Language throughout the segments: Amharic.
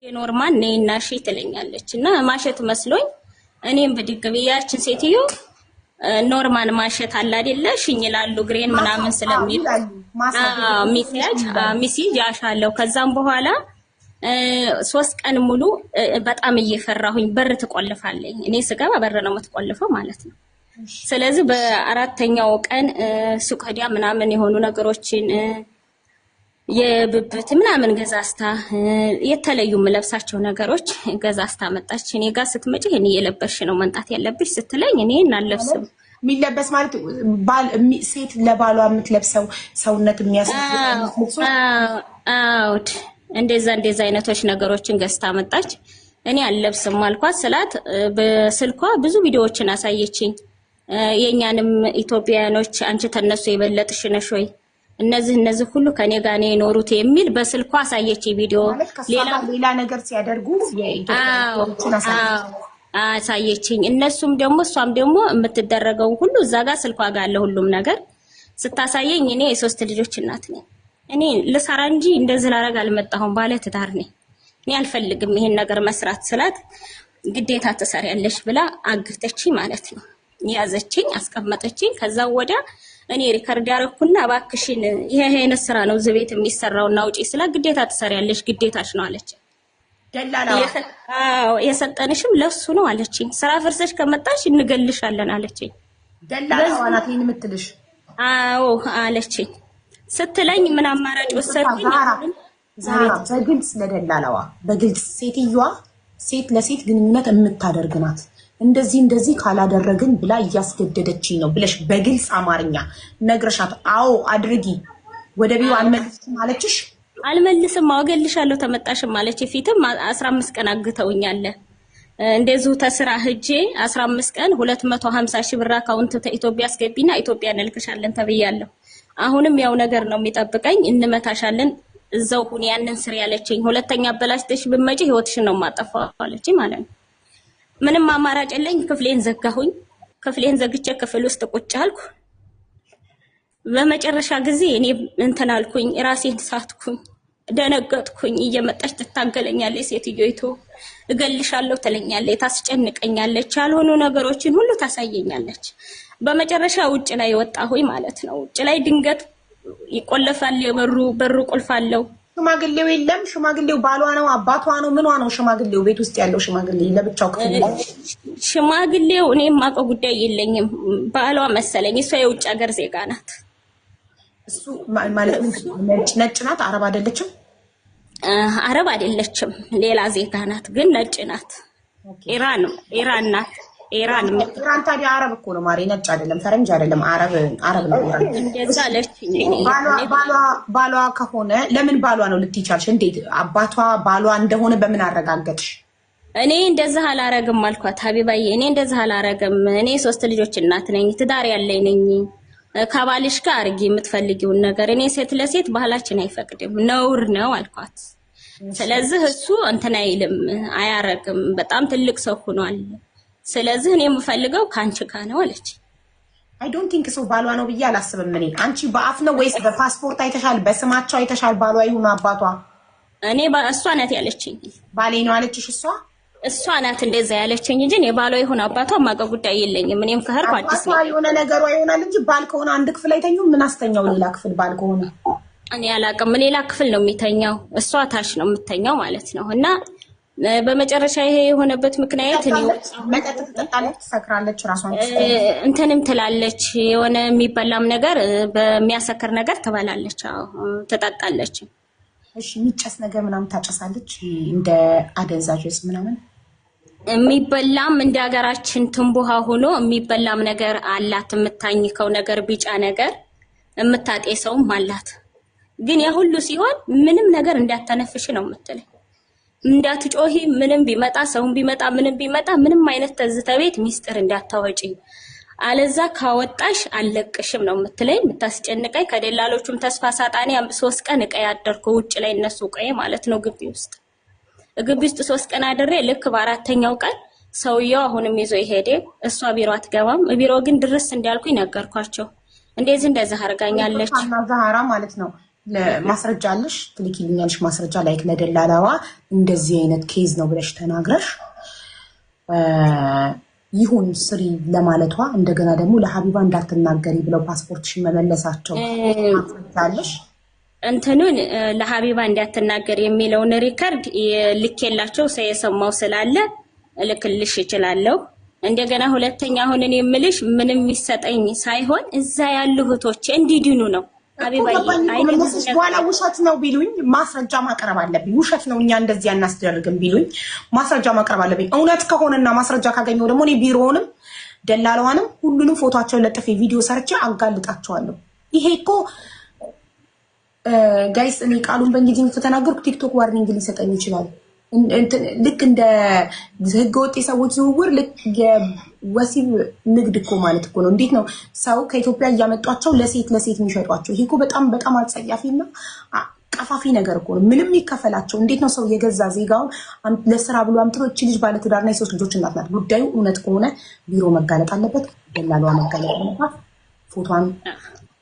ኖርማል ነይና እሺ ትለኛለች እና ማሸት መስሎኝ እኔም ብድግ ብያችን ሴትዮ ኖርማል ማሸት አለ አይደለ ሽኝ ይላሉ ግሬን ምናምን ስለሚል ሚሴጅ ያሻለው ከዛም በኋላ 3 ቀን ሙሉ በጣም እየፈራሁኝ በር ትቆልፋለኝ እኔ ስገባ በር ነው የምትቆልፈው ማለት ነው ስለዚህ በአራተኛው ቀን ሱቅ ሄዳ ምናምን የሆኑ ነገሮችን የብብት ምናምን ገዛስታ የተለዩ መለብሳቸው ነገሮች ገዛስታ መጣች እኔ ጋር ስትመጪ እኔ የለበሽ ነው መንጣት ያለብሽ ስትለኝ እኔ እናለብስም ሚለበስ ማለት ሴት ለባሏ የምትለብሰው ሰውነት የሚያሳይ አውድ እንደዛ አይነቶች ነገሮችን ገዝታ መጣች እኔ አልለብስም አልኳት ስላት በስልኳ ብዙ ቪዲዮዎችን አሳየችኝ የኛንም ኢትዮጵያኖች አንቺ ተነሱ የበለጥሽ ነሽ ወይ እነዚህ ሁሉ ከኔ ጋር ነው የኖሩት የሚል በስልኳ አሳየች ቪዲዮ ሌላ ነገር ሲያደርጉ የኢትዮጵያኖችን አሳየችኝ እነሱም ደግሞ እሷም ደግሞ የምትደረገው ሁሉ እዛ ጋር ስልኳ ጋር አለ ሁሉም ነገር ስታሳየኝ እኔ የ3 ልጆች እናት ነኝ እኔ ልሰራ እንጂ እንደዚህ ላረግ አልመጣሁም ባለ ትዳር ነኝ እኔ አልፈልግም ይሄን ነገር መስራት ስላት ግዴታ ተሰሪያለሽ ብላ አግተችኝ ማለት ነው ያዘችኝ አስቀመጠችኝ ከዛ ወዲያ እኔ ሪከርድ ያረኩና ባክሽን ይሄ አይነት ስራ ነው ዝቤት የሚሰራውና ውጪ ስላ ግዴታ ተሰሪያለሽ ግዴታሽ ነው አለች ደላላው የሰጠንሽም ለሱ ነው አለችኝ ስራ ፍርሰሽ ከመጣሽ እንገልሻለን አለችኝ ደላላው ናት ይሄን የምትልሽ አዎ አለችኝ ስትለኝ ምን አማራጭ ወሰድኩኝ በግልጽ ለደላላዋ በግልጽ ሴትዮዋ ሴት ለሴት ግንኙነት የምታደርግ ናት እንደዚህ ካላደረግን ብላ እያስገደደችኝ ነው ብለሽ በግልጽ አማርኛ ነግረሻት አዎ አድርጊ ወደ ቢው አልመልስም አለችሽ አልመልስም አወገልሻለሁ ተመጣሽም አለች ፊትም 15 ቀን አግተውኛል እንደዚሁ ተስራ ሄጄ 15 ቀን 250 ሺህ ብር አካውንት ተኢትዮጵያ አስገቢና ኢትዮጵያ እንልክሻለን ተብያለሁ አሁንም ያው ነገር ነው የሚጠብቀኝ እንመታሻለን እዛው ሁን ያንን ስር ያለችኝ ሁለተኛ በላሽተሽ ብመጪ ህይወትሽን ነው ማጠፋው አለችኝ ማለት ነው ምንም አማራጭ የለኝ ክፍሌን ዘጋሁኝ ክፍሌን ዘግቼ ክፍል ውስጥ ቁጭ አልኩ በመጨረሻ ጊዜ እኔ እንትን አልኩኝ ራሴን ሳትኩኝ ደነገጥኩኝ እየመጣች ትታገለኛለች ሴትዮይቱ እገልሻለሁ ትለኛለች ታስጨንቀኛለች ያልሆኑ ነገሮችን ሁሉ ታሳየኛለች በመጨረሻ ውጭ ላይ ወጣሁኝ ማለት ነው ውጭ ላይ ድንገት ይቆለፋል በሩ ቁልፍ አለው ሽማግሌው የለም ሽማግሌው ባሏ ነው አባቷ ነው ምንዋ ነው ሽማግሌው ቤት ውስጥ ያለው ሽማግሌ ለብቻው ክፍል ሽማግሌው እኔም ማቀው ጉዳይ የለኝም ባሏ መሰለኝ እሷ የውጭ ሀገር ዜጋ ናት እሱ ማለት ነጭ ናት አረብ አይደለችም አረብ አይደለችም ሌላ ዜጋ ናት ግን ነጭ ናት ኢራን ናት ኢራን ታዲያ አረብ እኮ ነው ማሪ ነጭ አይደለም ፈረንጅ አይደለም አረብ ነው እንደዛ አለችኝ ባሏ ከሆነ ለምን ባሏ ነው ልትይቻልሽ እንዴት አባቷ ባሏ እንደሆነ በምን አረጋገጥሽ እኔ እንደዛ አላረግም አልኳት ሀቢባዬ እኔ እንደዛ አላረግም እኔ 3 ልጆች እናት ነኝ ትዳር ያለኝ ነኝ ከባልሽ ጋር አርጊ የምትፈልጊውን ነገር እኔ ሴት ለሴት ባህላችን አይፈቅድም ነውር ነው አልኳት ስለዚህ እሱ እንትን አይልም አያረግም በጣም ትልቅ ሰው ሆኗል ስለዚህ እኔ የምፈልገው ካንቺ ጋር ነው አለች አይ ዶንት ቲንክ ሶ ባሏ ነው ብዬ አላስብም እኔ አንቺ በአፍ ነው ወይስ በፓስፖርት አይተሻል በስማቸው አይተሻል ባሏ ይሁን አባቷ እኔ እሷ ናት ያለችኝ ባሌ ነው አለችሽ እሷ ናት እንደዛ ያለችኝ እንጂ እኔ ባሏ ይሁን አባቷ ማቀ ጉዳይ የለኝም እኔም ከህርኩ አዲስ ነው የሆነ ነገሯ ይሆናል እንጂ ባል ከሆነ አንድ ክፍል አይተኙም ምን አስተኛው ሌላ ክፍል ባል ከሆነ እኔ አላቅም ሌላ ክፍል ነው የሚተኛው እሷ ታች ነው የምትተኛው ማለት ነው እና በመጨረሻ ይሄ የሆነበት ምክንያት ነው መጠጥ ትጠጣለች ትሰክራለች ራሷን እንትንም ትላለች የሆነ የሚበላም ነገር በሚያሰክር ነገር ትበላለች ትጠጣለች እሺ የሚጨስ ነገር ምናምን ታጨሳለች እንደ አደንዛዥ ምናምን የሚበላም እንደ ሀገራችን ትንቡሃ ሆኖ የሚበላም ነገር አላት የምታኝከው ነገር ቢጫ ነገር የምታጤሰውም አላት ግን ያ ሁሉ ሲሆን ምንም ነገር እንዳታነፍሽ ነው የምትለኝ እንዳትጮሂ ምንም ቢመጣ ሰውን ቢመጣ ምንም ቢመጣ ምንም አይነት ተዝተቤት ሚስጥር እንዳታወጪ አለዛ ካወጣሽ አለቅሽም ነው የምትለኝ የምታስጨንቀኝ ከደላሎቹም ተስፋ ሳጣኔ 3 ቀን እቀይ አደርኩ ውጭ ላይ እነሱ ቀይ ማለት ነው ግቢ ውስጥ 3 ቀን አድሬ ልክ በአራተኛው ቀን ሰውየው አሁንም ይዞ ይሄደ እሷ ቢሮ አትገባም ቢሮ ግን ድረስ እንዳልኩኝ ነገርኳቸው እንደዚህ አርጋኛለች ዛሃራ ማለት ነው ማስረጃ አለሽ ትልኪልኛለሽ ማስረጃ ላይክ ለደላላዋ እንደዚህ አይነት ኬዝ ነው ብለሽ ተናግረሽ ይሁን ስሪ ለማለቷ እንደገና ደግሞ ለሀቢባ እንዳትናገሪ ብለው ፓስፖርትሽን መመለሳቸው ማስረጃ አለሽ? እንትኑን ለሀቢባ እንዳትናገር የሚለውን ሪከርድ ልኬላቸው ሰው የሰማው ስላለ ልክልሽ ይችላልው። እንደገና ሁለተኛ አሁን እኔ የምልሽ ምንም የሚሰጠኝ ሳይሆን እዛ ያሉ እህቶች እንዲድኑ ነው። ሀቢባዬ አይነስሽ በኋላ ውሸት ነው ቢሉኝ ማስረጃ ማቅረብ አለብኝ። ውሸት ነው እኛ እንደዚህ አናስደርግም ቢሉኝ ማስረጃ ማቅረብ አለብኝ። እውነት ከሆነና ማስረጃ ካገኘው ደግሞ እኔ ቢሮውንም ደላላዋንም ሁሉንም ፎቶአቸውን ለጥፌ ቪዲዮ ሰርቼ አጋልጣቸዋለሁ። ይሄ እኮ ጋይስ እኔ ቃሉን በእንግሊዝኛ ከተናገርኩ ቲክቶክ ዋርኒንግ ሊሰጠኝ ይችላል። ልክ እንደ ህገወጥ የሰዎች ዝውውር ልክ የወሲብ ንግድ እኮ ማለት እኮ ነው። እንዴት ነው ሰው ከኢትዮጵያ እያመጧቸው ለሴት የሚሸጧቸው? ይሄ እኮ በጣም አጸያፊና ቀፋፊ ነገር እኮ ነው። ምንም ይከፈላቸው እንዴት ነው ሰው የገዛ ዜጋውን ለስራ ብሎ አምጥቶ እቺ ልጅ ባለትዳርና የሶስት ልጆች እናት ናት። ጉዳዩ እውነት ከሆነ ቢሮ መጋለጥ አለበት፣ ደላሏ መጋለጥ አለባት። ፎቶዋን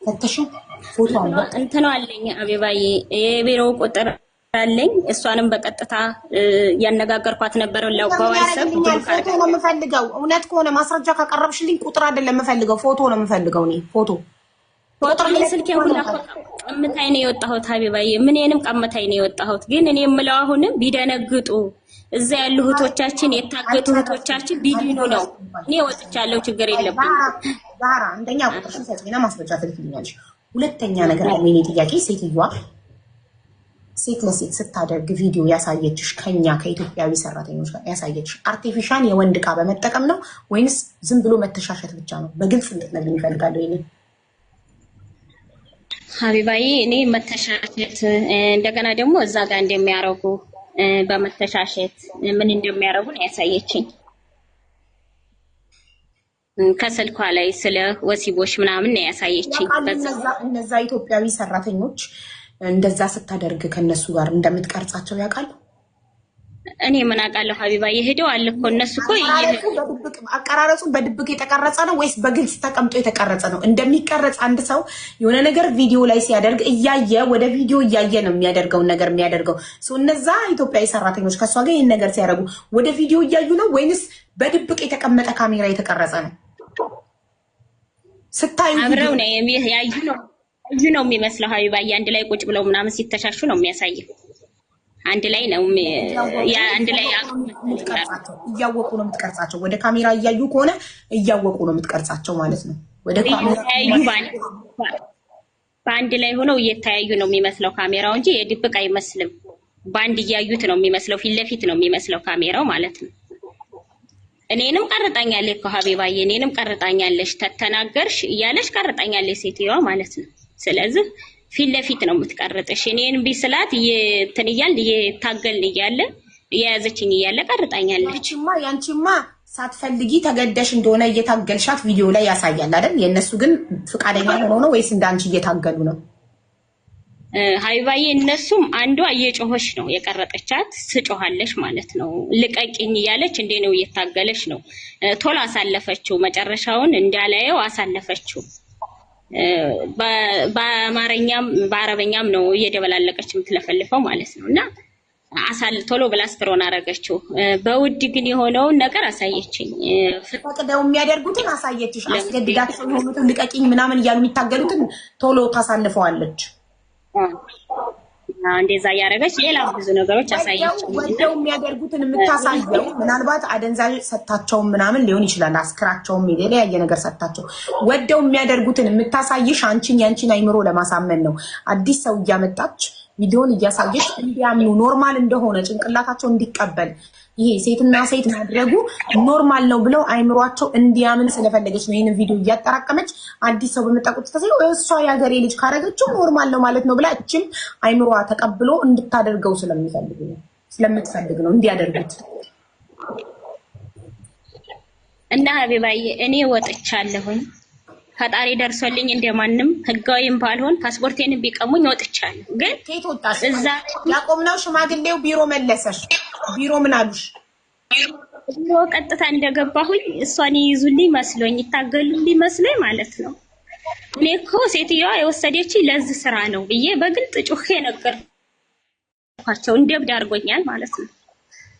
ፈተሽ ፎቶ አለ እንትን አለኝ አቤባዬ የቢሮው ቁጥር አለኝ። እሷንም በቀጥታ ያነጋገርኳት ነበር። ለዋይሰብ ፎቶ ነው የምፈልገው። እውነት ከሆነ ማስረጃ ካቀረብሽልኝ ቁጥር አይደለም የምፈልገው፣ ፎቶ ነው የምፈልገው። እኔ ፎቶ ስልኬ ሁላ ቀምታይ ነው የወጣሁት ሀቢባዬ፣ ምንንም ቀምታይ ነው የወጣሁት። ግን እኔ የምለው አሁንም ቢደነግጡ እዛ ያሉ እህቶቻችን የታገቱ እህቶቻችን ቢድኑ ነው። እኔ ወጥቻለሁ፣ ችግር የለብኝም። ዛራ አንደኛ ቁጥርሽን ሰጪና ማስረጃ ትልክልኛለሽ። ሁለተኛ ነገር ለኔ ጥያቄ ሴትዮዋ ሴት ለሴት ስታደርግ ቪዲዮ ያሳየችሽ ከኢትዮጵያዊ ሰራተኞች ጋር ያሳየችሽ አርቲፊሻል የወንድ ዕቃ በመጠቀም ነው ወይንስ ዝም ብሎ መተሻሸት ብቻ ነው? በግልጽ እንድትነግሪኝ እፈልጋለሁ። ይሄን ሀቢባዬ እኔ መተሻሸት እንደገና ደግሞ እዛ ጋር እንደሚያረጉ በመተሻሸት ምን እንደሚያረጉ ነው ያሳየችኝ። ከስልኳ ላይ ስለ ወሲቦች ምናምን ነው ያሳየችኝ። እነዛ ኢትዮጵያዊ ሰራተኞች እንደዛ ስታደርግ ከነሱ ጋር እንደምትቀርጻቸው ያውቃሉ? እኔ ምን አውቃለሁ ሀቢባዬ፣ ሄደው አለ እኮ እነሱ እኮ አቀራረጹ በድብቅ የተቀረጸ ነው ወይስ በግልጽ ተቀምጦ የተቀረጸ ነው? እንደሚቀረጽ አንድ ሰው የሆነ ነገር ቪዲዮ ላይ ሲያደርግ እያየ ወደ ቪዲዮ እያየ ነው የሚያደርገውን ነገር የሚያደርገው። እነዛ ኢትዮጵያዊ ሰራተኞች ከሷ ጋር ይህን ነገር ሲያደርጉ ወደ ቪዲዮ እያዩ ነው ወይንስ በድብቅ የተቀመጠ ካሜራ የተቀረጸ ነው? ስታዩ አብረው ነው ያዩ ነው የሚመስለው ሀቢባዬ። አንድ ላይ ቁጭ ብለው ምናምን ሲተሻሹ ነው የሚያሳየው። አንድ ላይ ነው አንድ ላይ እያወቁ ነው የምትቀርጻቸው። ወደ ካሜራ እያዩ ከሆነ እያወቁ ነው የምትቀርጻቸው ማለት ነው። ወደ ካሜራ በአንድ ላይ ሆነው እየተያዩ ነው የሚመስለው ካሜራው እንጂ የድብቅ አይመስልም። በአንድ እያዩት ነው የሚመስለው። ፊት ለፊት ነው የሚመስለው ካሜራው ማለት ነው። እኔንም ቀርጣኛለች እኮ ሀቢባዬ፣ እኔንም ቀርጣኛለች። ተተናገርሽ እያለሽ ቀርጣኛለች ሴትዮዋ ማለት ነው። ስለዚህ ፊት ለፊት ነው የምትቀርጥሽ። እኔን ቢስላት እንትን እያልን እየታገልን እያለ እየያዘችኝ እያለ ቀርጣኛለች። ያንቺማ ሳትፈልጊ ተገደሽ እንደሆነ እየታገልሻት ቪዲዮ ላይ ያሳያል አይደል? የእነሱ ግን ፍቃደኛ ሆኖ ነው ወይስ እንዳንቺ እየታገሉ ነው? ሀቢባዬ እነሱም አንዷ እየጮኸች ነው የቀረጠቻት፣ ስጮሃለች ማለት ነው። ልቀቂኝ እያለች እንዴ ነው እየታገለች ነው። ቶሎ አሳለፈችው፣ መጨረሻውን እንዳላየው አሳለፈችው። በአማርኛም በአረበኛም ነው እየደበላለቀች የምትለፈልፈው ማለት ነው። እና ቶሎ ብላ ስትሮን አረገችው። በውድ ግን የሆነውን ነገር አሳየችኝ። ፈቅደው የሚያደርጉትን አሳየችሽ። አስገድዳቸው የሆኑትን ልቀቂኝ ምናምን እያሉ የሚታገሉትን ቶሎ ታሳልፈዋለች። እንደዛ ያረጋች ሌላ ብዙ ነገሮች አሳየችኝ። ወደው የሚያደርጉትን የምታሳየው ምናልባት አደንዛዥ ሰጣቸው ምናምን ሊሆን ይችላል። አስክራቸውም የተለያየ ነገር ሰጣቸው። ወደው የሚያደርጉትን የምታሳይሽ አንቺን ያንቺን አይምሮ ለማሳመን ነው። አዲስ ሰው እያመጣች ቪዲዮን እያሳየሽ እንዲያምኑ ኖርማል እንደሆነ ጭንቅላታቸው እንዲቀበል ይሄ ሴትና ሴት ማድረጉ ኖርማል ነው ብለው አይምሯቸው እንዲያምን ስለፈለገች ነው ይሄንን ቪዲዮ እያጠራቀመች አዲስ ሰው በመጣቁት ተሰዩ እሷ ያገሬ ልጅ ካረገችው ኖርማል ነው ማለት ነው ብላ እቺም አይምሯ ተቀብሎ እንድታደርገው ስለምትፈልግ ነው እንዲያደርጉት። እና ሀቢባዬ እኔ ወጥቻለሁኝ። ፈጣሪ ደርሶልኝ እንደማንም ህጋዊም ባልሆን ፓስፖርቴን ቢቀሙኝ ወጥቻለሁ። ግን ከየት ወጣሽ? እዛ ያቆምነው ሽማግሌው ቢሮ መለሰሽ? ቢሮ ምን አሉሽ? ቢሮ ቀጥታ እንደገባሁኝ እሷን ይይዙልኝ መስሎኝ ይታገሉልኝ መስሎኝ ማለት ነው። እኔ እኮ ሴትዮዋ የወሰደች ለዚህ ስራ ነው ብዬ በግልጽ ጩኼ ነገርኳቸው። እንደብድ አድርጎኛል ማለት ነው።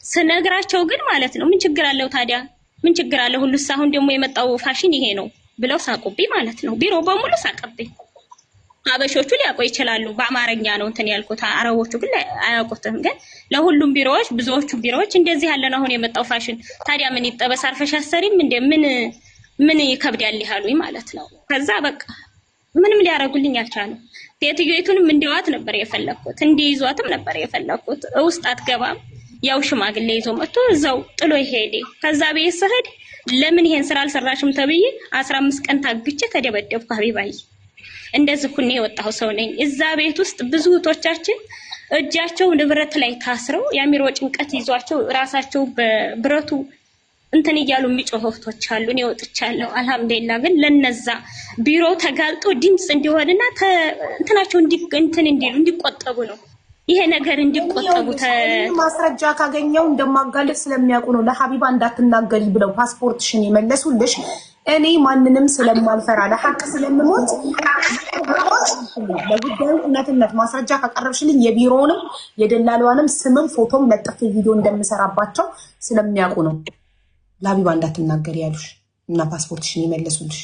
ስነግራቸው ግን ማለት ነው ምን ችግር አለው ታዲያ? ምን ችግር አለው? ሁሉስ አሁን ደግሞ የመጣው ፋሽን ይሄ ነው ብለው ሳቁብኝ ማለት ነው። ቢሮ በሙሉ ሳቀብኝ። አበሾቹ ሊያውቁ ይችላሉ፣ በአማርኛ ነው እንትን ያልኩት። አረቦቹ ግን አያውቁትም። ግን ለሁሉም ቢሮዎች፣ ብዙዎቹ ቢሮዎች እንደዚህ ያለን አሁን የመጣው ፋሽን ታዲያ ምን ይጠበስ አርፈሽ አሰሪም እንደ ምን ይከብዳል ያሉኝ ማለት ነው። ከዛ በቃ ምንም ሊያረጉልኝ አልቻሉም። ሴትዮይቱንም እንዲዋት ነበር የፈለኩት፣ እንዲይዟትም ነበር የፈለኩት። ውስጥ አትገባም። ያው ሽማግሌ ይዞ መጥቶ እዛው ጥሎ ይሄድ። ከዛ ቤት ስሄድ ለምን ይሄን ስራ አልሰራሽም ተብዬ 15 ቀን ታግቼ ተደበደብኩ። ሀቢባዬ እንደዚህ ኩኔ የወጣው ሰው ነኝ። እዛ ቤት ውስጥ ብዙ እህቶቻችን እጃቸው ንብረት ላይ ታስረው የአሚሮ ጭንቀት ይዟቸው ራሳቸው በብረቱ እንትን እያሉ የሚጮሁ እህቶች አሉ። እኔ ወጥቻለሁ አልሐምዱሊላህ። ግን ለነዛ ቢሮ ተጋልጦ ድምጽ እንዲሆንና እንትናቸው እንዲሉ እንዲቆጠቡ ነው ይሄ ነገር እንዲቆጠቡ ማስረጃ ካገኘው እንደማጋለጥ ስለሚያውቁ ነው ለሀቢባ እንዳትናገሪ ብለው ፓስፖርትሽን የመለሱልሽ። እኔ ማንንም ስለማልፈራ ለሐቅ ስለምሞት ለጉዳዩ እውነትነት ማስረጃ ካቀረብሽልኝ የቢሮውንም የደላሏንም ስምም ፎቶም ለጥፍ ቪዲዮ እንደምሰራባቸው ስለሚያውቁ ነው ለሀቢባ እንዳትናገሪ ያሉሽ እና ፓስፖርትሽን የመለሱልሽ።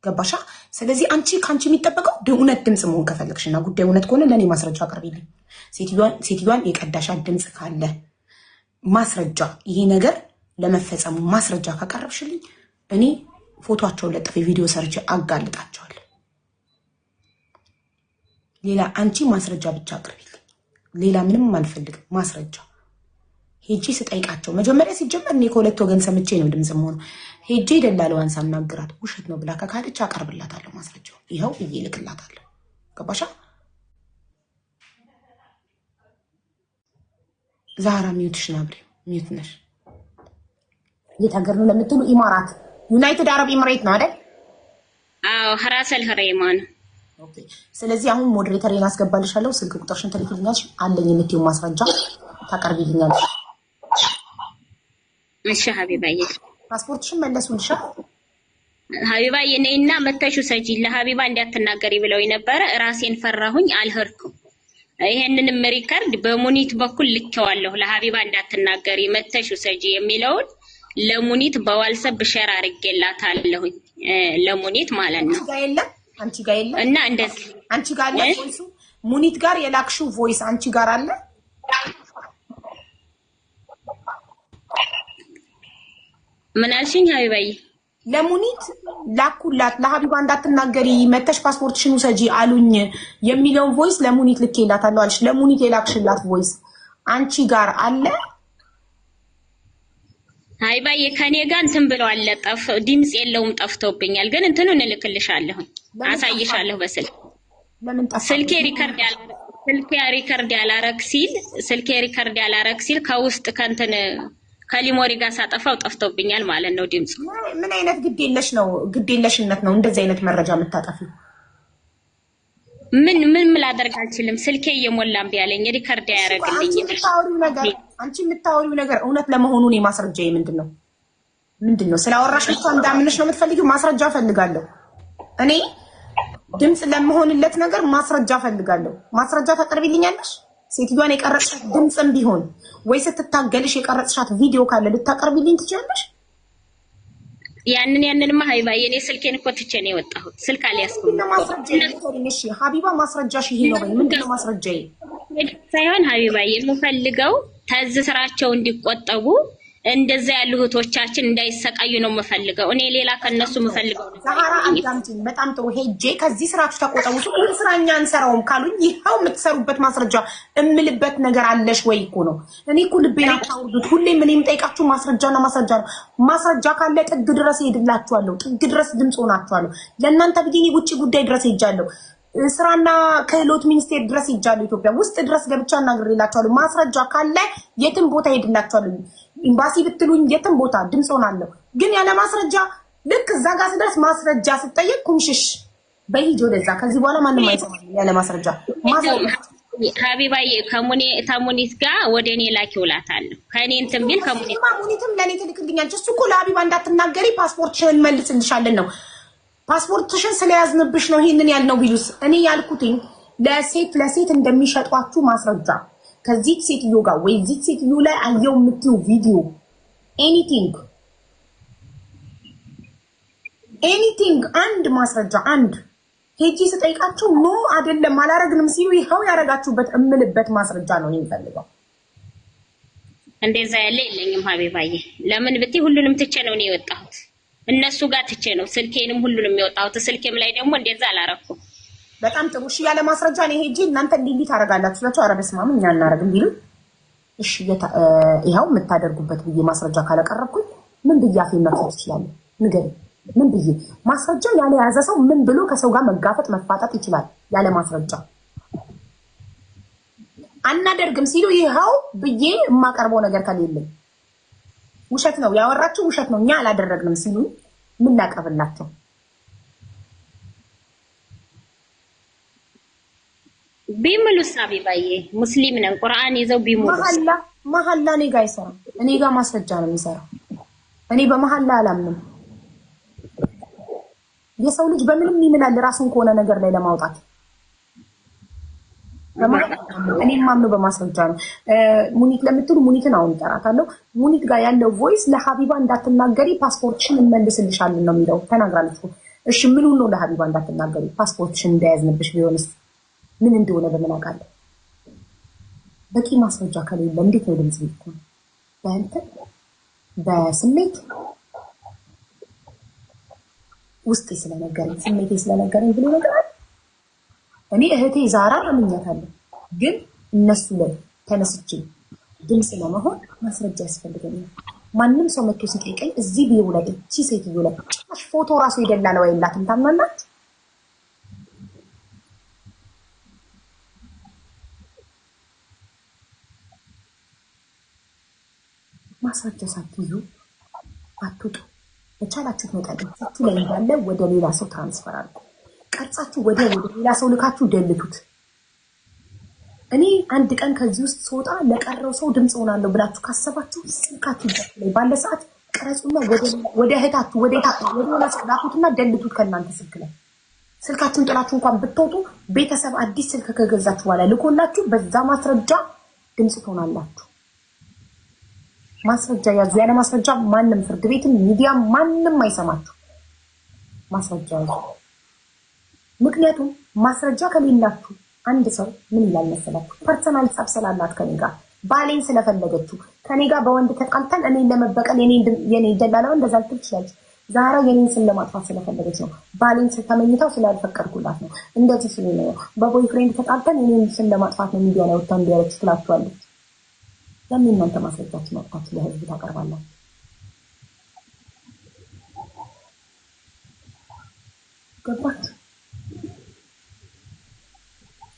ገባሻ? ስለዚህ ከአንቺ የሚጠበቀው እውነት ድምፅ መሆን ከፈለግሽና ጉዳዩ እውነት ከሆነ ለእኔ ማስረጃ አቅርቢልኝ። ሴትዮዋን የቀዳሻት ድምፅ ካለ ማስረጃ፣ ይሄ ነገር ለመፈጸሙ ማስረጃ ካቀረብሽልኝ እኔ ፎቶቸውን ለጥፌ ቪዲዮ ሰርቼ አጋልጣቸዋለሁ። ሌላ አንቺ ማስረጃ ብቻ አቅርቢልኝ። ሌላ ምንም አልፈልግም። ማስረጃ ሄጄ ስጠይቃቸው መጀመሪያ ሲጀመር እኔ ከሁለት ወገን ሰምቼ ነው ድምፅ መሆኑ። ሄጄ ደላለዋን ሳናግራት ውሸት ነው ብላ ከካደች አቀርብላታለሁ ማስረጃው። ይኸው ብዬ ልክላታለሁ። ገባሻ? ዛራ ሚዩትሽን አብሪ። ሚዩት ነሽ። የት ሀገር ነው ለምትሉ ኢማራት ዩናይትድ አረብ ኤምሬት ነው አይደል? አዎ ራሰል ኸሬማ ነው። ኦኬ። ስለዚህ አሁን ሞዴሬተርን አስገባልሻለሁ። ስልክ ቁጥርሽን ትልክልኛለሽ። አለኝ የምትይው ማስረጃ ታቀርቢልኛለሽ። እሺ ሀቢባዬ። ፓስፖርትሽን መለሱልሻ? ሀቢባዬ ነይና መተሹ ሰጂ ለሀቢባ እንዳትናገሪ ብለው ነበረ። ራሴን ፈራሁኝ አልሄድኩም። ይሄንንም ሪከርድ በሙኒት በኩል ልኬዋለሁ። ለሀቢባ እንዳትናገሪ መተሹ ሰጂ የሚለውን ለሙኒት በዋልሰብ ሸር አድርጌላታለሁኝ። ለሙኒት ማለት ነው። አንቺ ጋር የለም እና እንደዚህ አንቺ ጋር አለ ቮይሱ። ሙኒት ጋር የላክሽው ቮይስ አንቺ ጋር አለ? ምን አልሽኝ ሀቢባዬ? ለሙኒት ላኩላት። ለሀቢባ እንዳትናገሪ መተሽ ፓስፖርትሽን ውሰጂ አሉኝ የሚለውን ቮይስ ለሙኒት ልኬላታለሁ አልሽ። ለሙኒት የላክሽላት ቮይስ አንቺ ጋር አለ? ሀቢባዬ ከኔ ጋር እንትን ብለዋል። ድምጽ የለውም ጠፍቶብኛል። ግን እንትኑን እልክልሻለሁ፣ አሳይሻለሁ በስልክ። ለምን ጠፋ? ስልኬ ሪከርድ ያላረግ ሲል ከውስጥ ከእንትን ከሊሞሪ ጋር ሳጠፋው ጠፍቶብኛል ማለት ነው ድምጽ። ምን አይነት ግዴለሽነት ነው እንደዚህ አይነት መረጃ የምታጠፊው? ምን ላደርግ አልችልም። ስልኬ እየሞላም ቢያለኝ ሪከርድ ያያረግልኝ። አንቺ የምታወሪው ነገር እውነት ለመሆኑ ነው ማስረጃዬ ምንድነው? ስላወራሽ ብቻ እንዳምንሽ ነው የምትፈልጊው? ማስረጃ ፈልጋለሁ። እኔ ድምጽ ለመሆንለት ነገር ማስረጃ ፈልጋለሁ። ማስረጃ ታቀርቢልኛለሽ? ሴትዮዋን የቀረጽሻት ድምጽም ቢሆን ወይ ስትታገልሽ የቀረጽሻት ቪዲዮ ካለ ልታቀርቢልኝ ትችላለሽ? ያንንማ ሀቢባዬ እኔ ስልኬን እኮ ትቼ ነው የወጣሁት። ስልክ አልያዝኩም። ሀቢባ ማስረጃሽ ይሄ ነው ወይ? ምንድነው ማስረጃዬ? ሳይሆን ሀቢባዬ የምፈልገው ተዝ ስራቸው እንዲቆጠቡ እንደዛ ያሉ እህቶቻችን እንዳይሰቃዩ ነው የምፈልገው። እኔ ሌላ ከነሱ የምፈልገው ነው። ዛራ አዳምጪኝ። በጣም ጥሩ። ሄጄ ከዚህ ስራችሁ ተቆጠቡ። ሁሉ ስራኛ አንሰራውም ካሉኝ ይሄው የምትሰሩበት ማስረጃ እምልበት ነገር አለሽ ወይ እኮ ነው። እኔ እኮ ልቤና ታውዱት ሁሌ ምን የምጠይቃችሁ ማስረጃና ማስረጃ ነው። ማስረጃ ካለ ጥግ ድረስ ሄድላችኋለሁ። ጥግ ድረስ ድምጽ ሆናችኋለሁ። ለእናንተ ብዬ ውጪ ጉዳይ ድረስ ሄጃለሁ። ስራና ክህሎት ሚኒስቴር ድረስ ሄጃለሁ። ኢትዮጵያ ውስጥ ድረስ ገብቻ እናግሬላችኋለሁ። ማስረጃ ካለ የትም ቦታ ሄድላችኋለሁ። ኤምባሲ ብትሉኝ የትም ቦታ ድምጽ ሆናለሁ። ግን ያለ ማስረጃ ልክ እዛ ጋር ስደርስ ማስረጃ ስጠየቅ ኩምሽሽ በሂጅ ወደዛ። ከዚህ በኋላ ማንም አይሰማኝም ያለ ማስረጃ። ሀቢባዬ ከሙኒት ጋር ወደ እኔ ላኪ ውላታለሁ። ከእኔ እንትን ቢል ሙኒትም ለእኔ ትልክልኛለች። እሱ እኮ ለሀቢባ እንዳትናገሪ ፓስፖርትሽን እንመልስልሻለን ነው። ፓስፖርትሽን ስለያዝንብሽ ነው ይሄንን ያልነው ቢሉስ? እኔ ያልኩትኝ ለሴት እንደሚሸጧችሁ ማስረጃ ከዚህ ሴትዮ ጋር ወይ እዚህ ሴትዮ ላይ አየው የምትዩ ቪዲዮ ኤኒቲንግ አንድ ማስረጃ አንድ ሄጂ ስጠይቃቸው ኖ አይደለም አላረግንም ሲሉ ይኸው ያረጋችሁበት እምልበት ማስረጃ ነው የሚፈልገው። እንደዛ ያለ የለኝም ሀቢባዬ። ለምን ብትይ ሁሉንም ትቼ ነው እኔ የወጣሁት፣ እነሱ ጋር ትቼ ነው ስልኬንም ሁሉንም የወጣሁት። ስልኬም ላይ ደግሞ እንደዛ አላረኩም። በጣም ጥሩ እሺ። ያለ ማስረጃ ነው ሄጂ እናንተ እንዲህ ታረጋላችሁ ስለቸው ኧረ በስመ አብ እኛ እናረግም ቢሉ እሺ ይኸው የምታደርጉበት ብዬ ማስረጃ ካላቀረብኩኝ ምን ብዬ አፌን መክፈት ይችላል? ንገሪኝ። ምን ብዬ ማስረጃ ያለ ያዘ ሰው ምን ብሎ ከሰው ጋር መጋፈጥ መፋጠጥ ይችላል? ያለ ማስረጃ አናደርግም ሲሉ ይኸው ብዬ የማቀርበው ነገር ከሌለኝ ውሸት ነው ያወራችሁ ውሸት ነው እኛ አላደረግንም ሲሉ ምን ላቀርብላቸው? ቢምሉስ ሀቢባዬ ሙስሊም ነን ቁርአን ይዘው ቢምሉስ መሐላ እኔ ጋር አይሰራም። እኔ ጋር ማስረጃ ነው የሚሰራው። እኔ በመሐላ አላምንም። የሰው ልጅ በምንም ይምላል ራሱን ከሆነ ነገር ላይ ለማውጣት። እኔ ማምነው በማስረጃ ነው። ሙኒት ለምትሉ ሙኒትን አሁን እጠራታለሁ። ሙኒት ጋር ያለው ቮይስ ለሀቢባ እንዳትናገሪ ፓስፖርትሽን እንመልስልሻለን ነው የሚለው ተናግራለች። እሺ ምኑን ነው ለሀቢባ እንዳትናገሪ ፓስፖርትሽን እንዳያዝንብሽ ቢሆንስ ምን እንደሆነ በምን አውቃለሁ? በቂ ማስረጃ ከሌለ እንዴት ነው ድምጽ ይቆም? በእንትን በስሜት ውስጤ ስለነገረኝ ስሜቴ ስለነገረኝ ብሎ ነገር እኔ እህቴ ዛራ አምኛታለሁ፣ ግን እነሱ ላይ ተነስቼ ድምጽ ለመሆን ማስረጃ ያስፈልገኛል። ማንም ሰው መጥቶ ሲጠይቀኝ እዚህ ቢሮ ላይ እቺ ሴትዮ ላይ ጭራሽ ፎቶ ራሱ ይደላለው አይላትም ታምናላችሁ? ማስረጃ ሳትይዙ አትውጡ። በቻላችሁት መጠን እጃችሁ ላይ እንዳለ ወደ ሌላ ሰው ትራንስፈር አድርጉ። ቀርጻችሁ ወደ ሌላ ሰው ልካችሁ ደልቱት። እኔ አንድ ቀን ከዚህ ውስጥ ስወጣ ለቀረው ሰው ድምጽ ሆናለሁ ብላችሁ ካሰባችሁ ስልካችሁ ላይ ባለ ሰዓት ቀረጹና ወደ እህታችሁ ወደ ሌላ ሰው ላኩትና ደልቱት ከእናንተ ስልክ ላይ። ስልካችሁን ጥላችሁ እንኳን ብትወጡ ቤተሰብ አዲስ ስልክ ከገዛችሁ በኋላ ልኮላችሁ በዛ ማስረጃ ድምጽ ትሆናላችሁ። ማስረጃ ያዙ። ያለ ማስረጃ ማንም ፍርድ ቤትም ሚዲያም ማንም አይሰማችሁ። ማስረጃ ያዙ። ምክንያቱም ማስረጃ ከሌላችሁ አንድ ሰው ምን ይላል መሰላችሁ? ፐርሰናል ጸብ ስላላት ከኔ ጋር ባሌን ስለፈለገችው ከኔ ጋር በወንድ ተጣልተን እኔን ለመበቀል የኔ ደላላው እንደዛ ትችላለች። ዛሬ የኔን ስም ለማጥፋት ስለፈለገች ነው። ባሌን ተመኝታው ስላልፈቀድኩላት ነው። እንደዚህ ሲሉ ነው በቦይፍሬንድ ተጣልተን የኔን ስም ለማጥፋት ነው ሚዲያ ላይ ወጣ እንዲያለች ትላችኋለች። ለምን እናንተ ማስረጃችሁ ማጥፋት ለህዝብ ታቀርባላችሁ? ገባችሁ?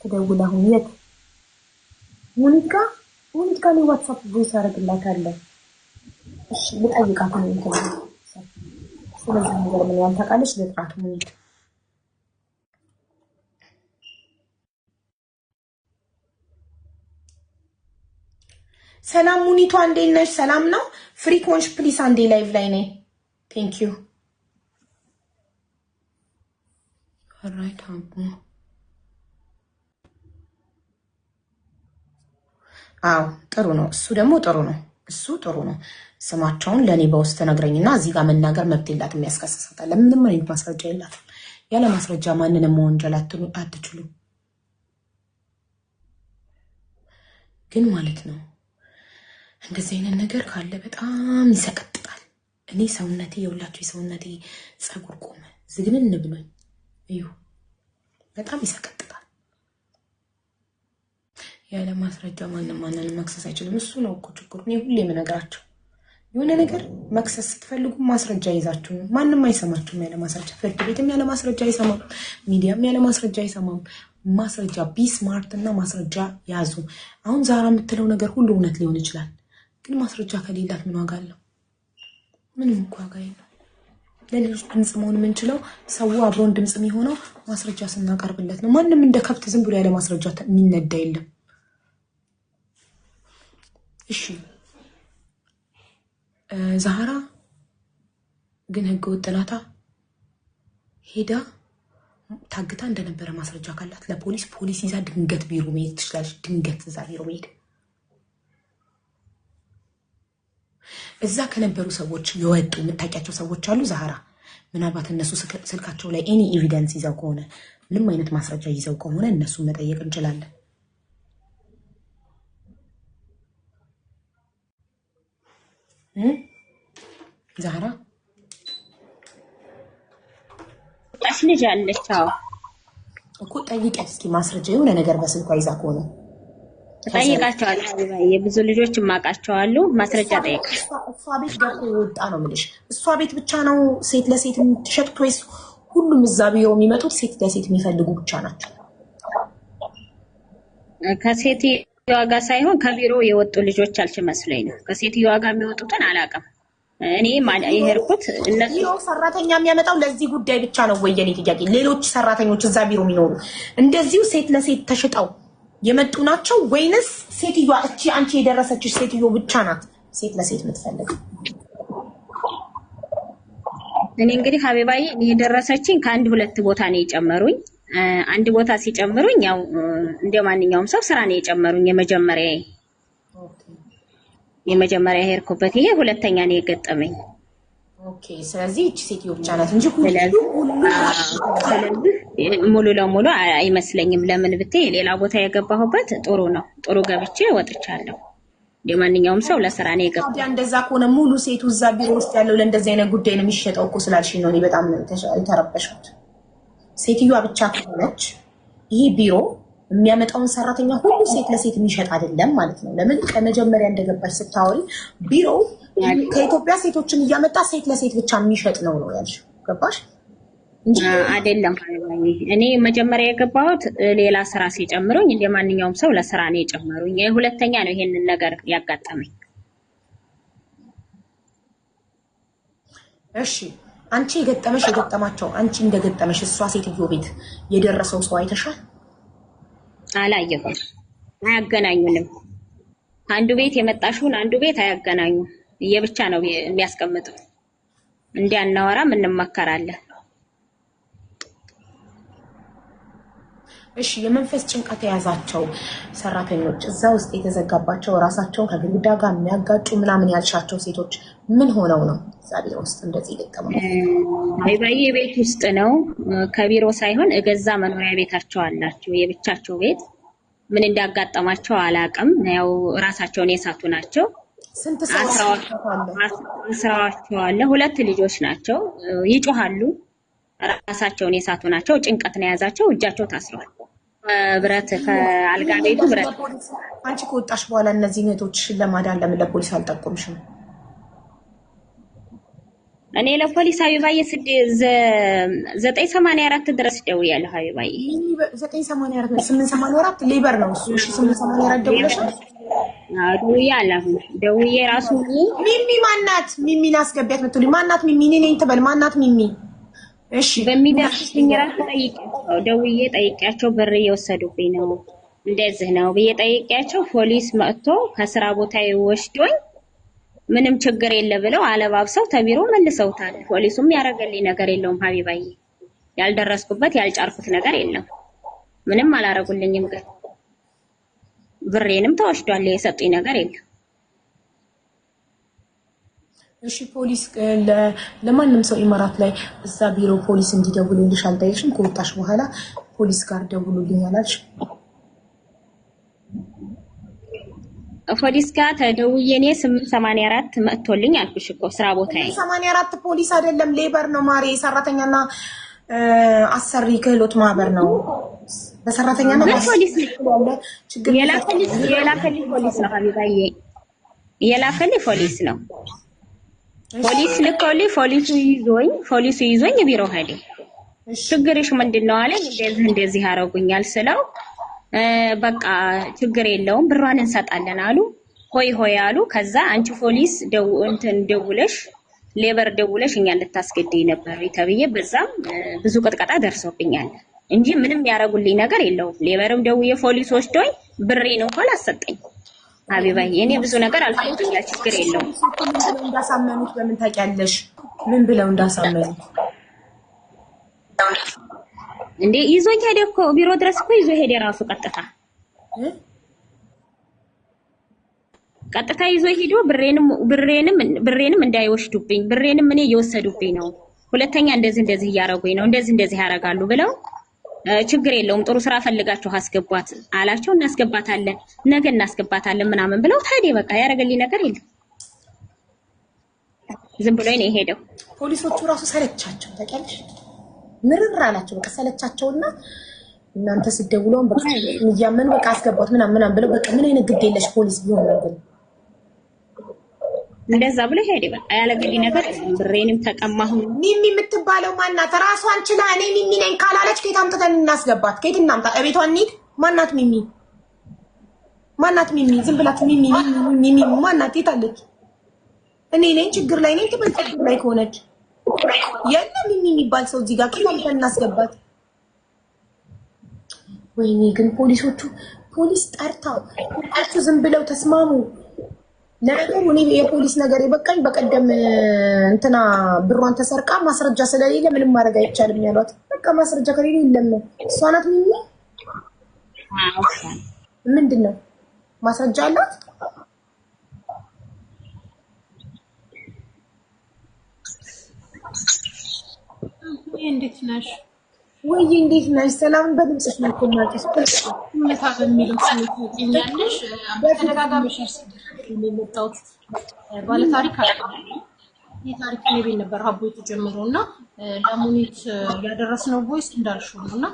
ተደውላ አሁን የት ሙኒት ጋር ነው ዋትስአፕ ቮይስ አደርግላታለሁ። እሺ ልጠይቃት ነው እንትን ስለዚህ ነገር ምን ያን ታውቃለች? ልጥራት ሙኒት ሰላም ሙኒቷ እንዴት ነሽ? ሰላም ነው? ፍሪ ኮንሽ ፕሊስ አንዴ ላይቭ ላይ ነኝ። ቴንክ ዩ ኦልራይት አቡ አዎ ጥሩ ነው። እሱ ደግሞ ጥሩ ነው። እሱ ጥሩ ነው። ስማቸውን ለእኔ በውስጥ ነግረኝና እዚህ ጋር መናገር መብት የላትም ያስከስሳታል። ምንም አይነት ማስረጃ የላትም። ያለ ማስረጃ ማንንም መወንጀል አትችሉም። ግን ማለት ነው እንደዚህ አይነት ነገር ካለ በጣም ይሰቀጥጣል። እኔ ሰውነቴ የሁላችሁ የሰውነቴ ጸጉር ቆመ ዝግንን ብሎኝ እዩ። በጣም ይሰቀጥጣል። ያለ ማስረጃ ማንንም መክሰስ አይችልም። እሱ ነው እኮ ችግሩ። እኔ ሁሌ የምነግራቸው የሆነ ነገር መክሰስ ስትፈልጉ ማስረጃ ይዛችሁ ነው። ማንም አይሰማችሁም ያለ ማስረጃ። ፍርድ ቤትም ያለ ማስረጃ አይሰማም። ሚዲያም ያለ ማስረጃ አይሰማም። ማስረጃ ቢስማርት እና ማስረጃ ያዙ። አሁን ዛራ የምትለው ነገር ሁሉ እውነት ሊሆን ይችላል፣ ግን ማስረጃ ከሌላት ምን ዋጋ አለው? ምንም እኮ ዋጋ የለው። ለሌሎች ድምጽ መሆን የምንችለው ሰው አብሮን ድምጽ የሚሆነው ማስረጃ ስናቀርብለት ነው። ማንም እንደ ከብት ዝም ብሎ ያለ ማስረጃ የሚነዳ የለም። እሺ ዛራ ግን ህገ ወጥ ናታ። ሄዳ ታግታ እንደነበረ ማስረጃ ካላት ለፖሊስ ይዛ ድንገት ቢሮ መሄድ ትችላለች። ድንገት እዛ ቢሮ መሄድ እዛ ከነበሩ ሰዎች የወጡ የምታውቂያቸው ሰዎች አሉ ዛህራ። ምናልባት እነሱ ስልካቸው ላይ ኤኒ ኤቪደንስ ይዘው ከሆነ ምንም አይነት ማስረጃ ይዘው ከሆነ እነሱን መጠየቅ እንችላለን። ዛህራ ልጅ አለች። አዎ እኮ ጠይቂያት እስኪ ማስረጃ የሆነ ነገር በስልኳ ይዛ ከሆነ ጠይቃቸዋለሁ። የብዙ ልጆች ማቃቸዋሉ ማስረጃ ጠይቃቸው። እሷ ቤት ገብቶ የወጣ ነው የምልሽ። እሷ ቤት ብቻ ነው ሴት ለሴት የምትሸጡት ወይስ ሁሉም እዛ ቢሮ የሚመጡት ሴት ለሴት የሚፈልጉ ብቻ ናቸው? ከሴትዮዋ ጋር ሳይሆን ከቢሮ የወጡ ልጆች አልችመስለኝ ነው። ከሴትዮዋ ጋር የሚወጡትን አላውቅም። እኔ የሄድኩት እነሱ ሰራተኛ የሚያመጣው ለዚህ ጉዳይ ብቻ ነው ወይ? የኔ ጥያቄ ሌሎች ሰራተኞች እዛ ቢሮ የሚኖሩ እንደዚሁ ሴት ለሴት ተሽጠው የመጡ ናቸው ወይንስ ሴትዮዋ እቺ አንቺ የደረሰችሽ ሴትዮ ብቻ ናት ሴት ለሴት የምትፈልገው? እኔ እንግዲህ ሀቢባዬ የደረሰችኝ ከአንድ ሁለት ቦታ ነው የጨመሩኝ። አንድ ቦታ ሲጨምሩኝ ያው እንደ ማንኛውም ሰው ስራ ነው የጨመሩኝ። የመጀመሪያ ሄድኩበት ይሄ ሁለተኛ ነው የገጠመኝ። ኦኬ ስለዚህ እቺ ሴትዮ ብቻ ናት እንጂ ሙሉ ለሙሉ አይመስለኝም። ለምን ብትይ ሌላ ቦታ የገባሁበት ጥሩ ነው። ጥሩ ገብቼ ወጥቻለሁ። ለማንኛውም ሰው ለስራ ነው የገባው። ታዲያ እንደዛ ከሆነ ሙሉ ሴቱ እዛ ቢሮ ውስጥ ያለው ለእንደዚህ አይነት ጉዳይ ነው የሚሸጠው እኮ ስላልሽኝ ነው እኔ በጣም የተረበሽኩት። ሴትዮዋ ብቻ ከሆነች ይሄ ቢሮ የሚያመጣውን ሰራተኛ ሁሉ ሴት ለሴት የሚሸጥ አይደለም ማለት ነው። ለምን ከመጀመሪያ እንደገባሽ ስታወሪ ቢሮ ከኢትዮጵያ ሴቶችን እያመጣ ሴት ለሴት ብቻ የሚሸጥ ነው ያልሽው። ገባሽ? አይደለም። እኔ መጀመሪያ የገባሁት ሌላ ስራ ሲጨምሩኝ እንደ ማንኛውም ሰው ለስራ ነው የጨመሩኝ። ሁለተኛ ነው ይሄንን ነገር ያጋጠመኝ። እሺ አንቺ የገጠማቸው አንቺ እንደገጠመሽ እሷ ሴትዮ ቤት የደረሰው ሰው አይተሻል? አላየሁም። አያገናኙንም። አንዱ ቤት የመጣሽውን አንዱ ቤት አያገናኙም። የብቻ ነው የሚያስቀምጡት። እንዲያናወራም እንመከራለን። እሺ የመንፈስ ጭንቀት የያዛቸው ሰራተኞች እዛ ውስጥ የተዘጋባቸው ራሳቸውን ከግድግዳ ጋር የሚያጋጩ ምናምን ያልሻቸው ሴቶች ምን ሆነው ነው እዛ ቢሮ ውስጥ እንደዚህ ገጠመው? አይባዬ ቤት ውስጥ ነው፣ ከቢሮ ሳይሆን እገዛ መኖሪያ ቤታቸው አላቸው፣ የብቻቸው ቤት። ምን እንዳጋጠማቸው አላውቅም። ያው ራሳቸውን የሳቱ ናቸው። ስንት ሰው አስራዋቸው አለ። ሁለት ልጆች ናቸው። ይጮሃሉ። ራሳቸውን የሳቱ ናቸው። ጭንቀት ነው የያዛቸው። እጃቸው ታስሯል። ብረት ከአልጋ ቤቱ ብረት። አንቺ ከወጣሽ በኋላ እነዚህ እህቶችሽን ለማዳን ለምን ለፖሊስ አልጠቆምሽም? እኔ ለፖሊስ ሀቢባዬ 984 ድረስ ደውያለሁ። ሀቢባዬ 984 884 ሌበር ነው እሱ። እሺ 884 ደውለሽ? ደውያለሁ። ደውዬ ራሱ ሚሚ ማናት? ሚሚን አስገቢያት ምትሉኝ ማናት? ሚሚ እኔ ነኝ ትበል። ማናት ሚሚ? እሺ በሚደርስልኝ ራሱ ጠይቄያቸው ደውዬ ጠይቄያቸው ብር እየወሰዱብኝ ነው እንደዚህ ነው ብዬ ጠይቄያቸው ፖሊስ መጥቶ ከስራ ቦታ ወስዶኝ ምንም ችግር የለ ብለው አለባብሰው ተቢሮ መልሰውታል። ፖሊሱም ያረገልኝ ነገር የለውም ሀቢባዬ። ያልደረስኩበት ያልጫርኩት ነገር የለም። ምንም አላረጉልኝም። ግን ብሬንም ተወስዷል። የሰጡኝ ነገር የለም። እሺ ፖሊስ ለማንም ሰው ኢማራት ላይ እዛ ቢሮ ፖሊስ እንዲደውልልሽ አልጠየቅሽም? ከወጣሽ በኋላ ፖሊስ ጋር ደውሉልኝ አላልሽ? ፖሊስ ጋር ተደውዬ እኔ 884 መጥቶልኝ አልኩሽ እኮ ስራ ቦታዬ። 884 ፖሊስ አይደለም ሌበር ነው ማሪ። ሰራተኛና አሰሪ ክህሎት ማህበር ነው። በሰራተኛና ፖሊስ የላከልኝ ፖሊስ ነው ሀቢባዬ። የላከልኝ ፖሊስ ነው። ፖሊስ ልኮልኝ ፖሊሱ ይዞኝ ቢሮ ሄደ። ችግርሽ ምንድነው አለኝ። እንደዚህ አረጉኛል ስለው በቃ ችግር የለውም ብሯን እንሰጣለን አሉ። ሆይ አሉ። ከዛ አንቺ ፖሊስ ደውለሽ ሌበር ደውለሽ እኛን ልታስገድይ ነበር ተብዬ በዛም ብዙ ቅጥቀጣ ደርሶብኛል እንጂ ምንም ያረጉልኝ ነገር የለውም። ሌበርም ደውዬ ፖሊስ ወስዶኝ ብሬን እንኳን አሰጠኝ። ሀቢባዬ እኔ ብዙ ነገር አልፈጥኛል። ችግር የለውም። እንዳሳመኑት በምን ታውቂያለሽ? ምን ብለው እንዳሳመኑት እንዴ ይዞኝ ሄደ እኮ ቢሮ ድረስ እኮ ይዞ ሄደ ራሱ ቀጥታ ይዞ ሄዶ ብሬንም እንዳይወስዱብኝ ብሬንም እኔ እየወሰዱብኝ ነው። ሁለተኛ እንደዚህ እያረጉኝ ነው እንደዚህ ያረጋሉ ብለው ችግር የለውም ጥሩ ስራ ፈልጋችሁ አስገቧት አላቸው። እናስገባታለን ነገ እናስገባታለን ምናምን ብለው ታዲያ በቃ ያረገልኝ ነገር የለም። ዝም ብሎ ነው የሄደው። ፖሊሶቹ ራሱ ሰለቻቸው ታውቂያለሽ። ምርር አላቸው በቃ ሰለቻቸውና እናንተ ስደውሉን በቃ እያመኑ በቃ አስገቧት ምናምን ብለው በቃ ምን አይነት ግድ የለሽ ፖሊስ ቢሆን ነው ግን እንደዛ ብሎ ሄደ። በቃ ያለገልኝ ነገር ብሬንም ተቀማሁ። ሚሚ የምትባለው ማናት? ራሷን ችላ እኔ ሚሚ ነኝ ካላለች ከየት አምጥተን እናስገባት? ከየት እናምጣ? እቤቷ እንሂድ። ማናት ሚሚ? ማናት ሚሚ? ዝም ብላችሁ ሚሚ ማናት? የት አለች? እኔ ነኝ ችግር ላይ ነኝ ትበል። ችግር ላይ ከሆነች የለም ሚሚ የሚባል ሰው እዚህ ጋር ከየት አምጥተን እናስገባት? ወይኔ ግን ፖሊስ ጠርታው ዝም ብለው ተስማሙ። ለነገሩ እኔ የፖሊስ ነገር ይበቃኝ። በቀደም እንትና ብሯን ተሰርቃ ማስረጃ ስለሌለ ምንም ማድረግ አይቻልም ያሏት። በቃ ማስረጃ ከሌለ የለም ነው። እሷ ናት ሚሚ። ምንድነው ማስረጃ አላት? እንዴት ነሽ? ወይ እንዴት ነሽ? ሰላም በድምጽሽ ነው ኮማጭስ መታ በሚለው ስሜት ይኛለሽ። በተደጋጋሚ ሸርስ የሚመጣው ባለ ታሪክ አለ። የታሪክ ቤት ነበር ሀቦ የተጀመረውና ለሙኒት ያደረስነው ቮይስ እንዳልሽው ነውና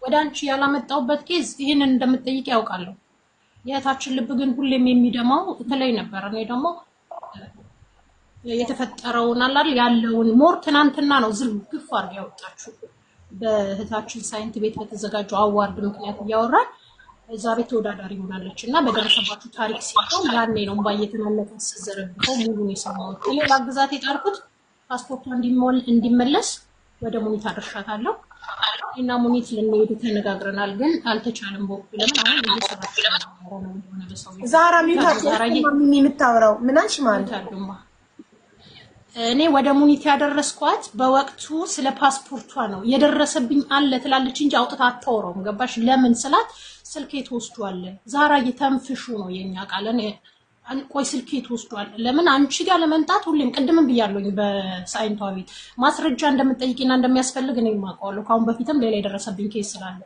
ወደ አንቺ ያላመጣውበት ኬዝ ይሄንን እንደምትጠይቅ ያውቃለሁ። የታችን ልብ ግን ሁሌም የሚደማው ተለይ ነበር። እኔ ደግሞ የተፈጠረውን አላል ያለውን ሞር ትናንትና ነው ዝልግፍ አድርጋ ያወጣችሁ በእህታችን ሳይንት ቤት በተዘጋጀው አዋርድ ምክንያት እያወራን እዛ ቤት ተወዳዳሪ ሆናለች እና በደረሰባችሁ ታሪክ ሲሆን ያኔ ነው ባየተናነቀ ሲዘረብው ሙሉን የሰማሁት። ሌላ ግዛት የጣርኩት ፓስፖርቷ እንዲመለስ ወደ ሙኒት አድርሻታለሁ እና ሙኒት ልንሄድ ተነጋግረናል፣ ግን አልተቻለም። በወቅቱ ለምን አሁን እየሰራችሁ ነው በሰው ዛራ ሚውታት የምታወራው ምን አልሽ ማለት አሉማ እኔ ወደ ሙኒት ያደረስኳት በወቅቱ ስለ ፓስፖርቷ ነው የደረሰብኝ አለ ትላለች እንጂ አውጥታ አታወራውም። ገባሽ? ለምን ስላት ስልኬ ተወስዷል። ዛራ እየተንፍሹ ነው የኛ ቃለን ቆይ ስልኬ ተወስዷል። ለምን አንቺ ጋር ለመንጣት ሁሌም ቅድምም ብያለሁኝ በሳይንቷ ቤት ማስረጃ እንደምትጠይቂና እንደሚያስፈልግ ነው የማውቀው። ካሁን በፊትም ሌላ የደረሰብኝ ኬስ ስላለ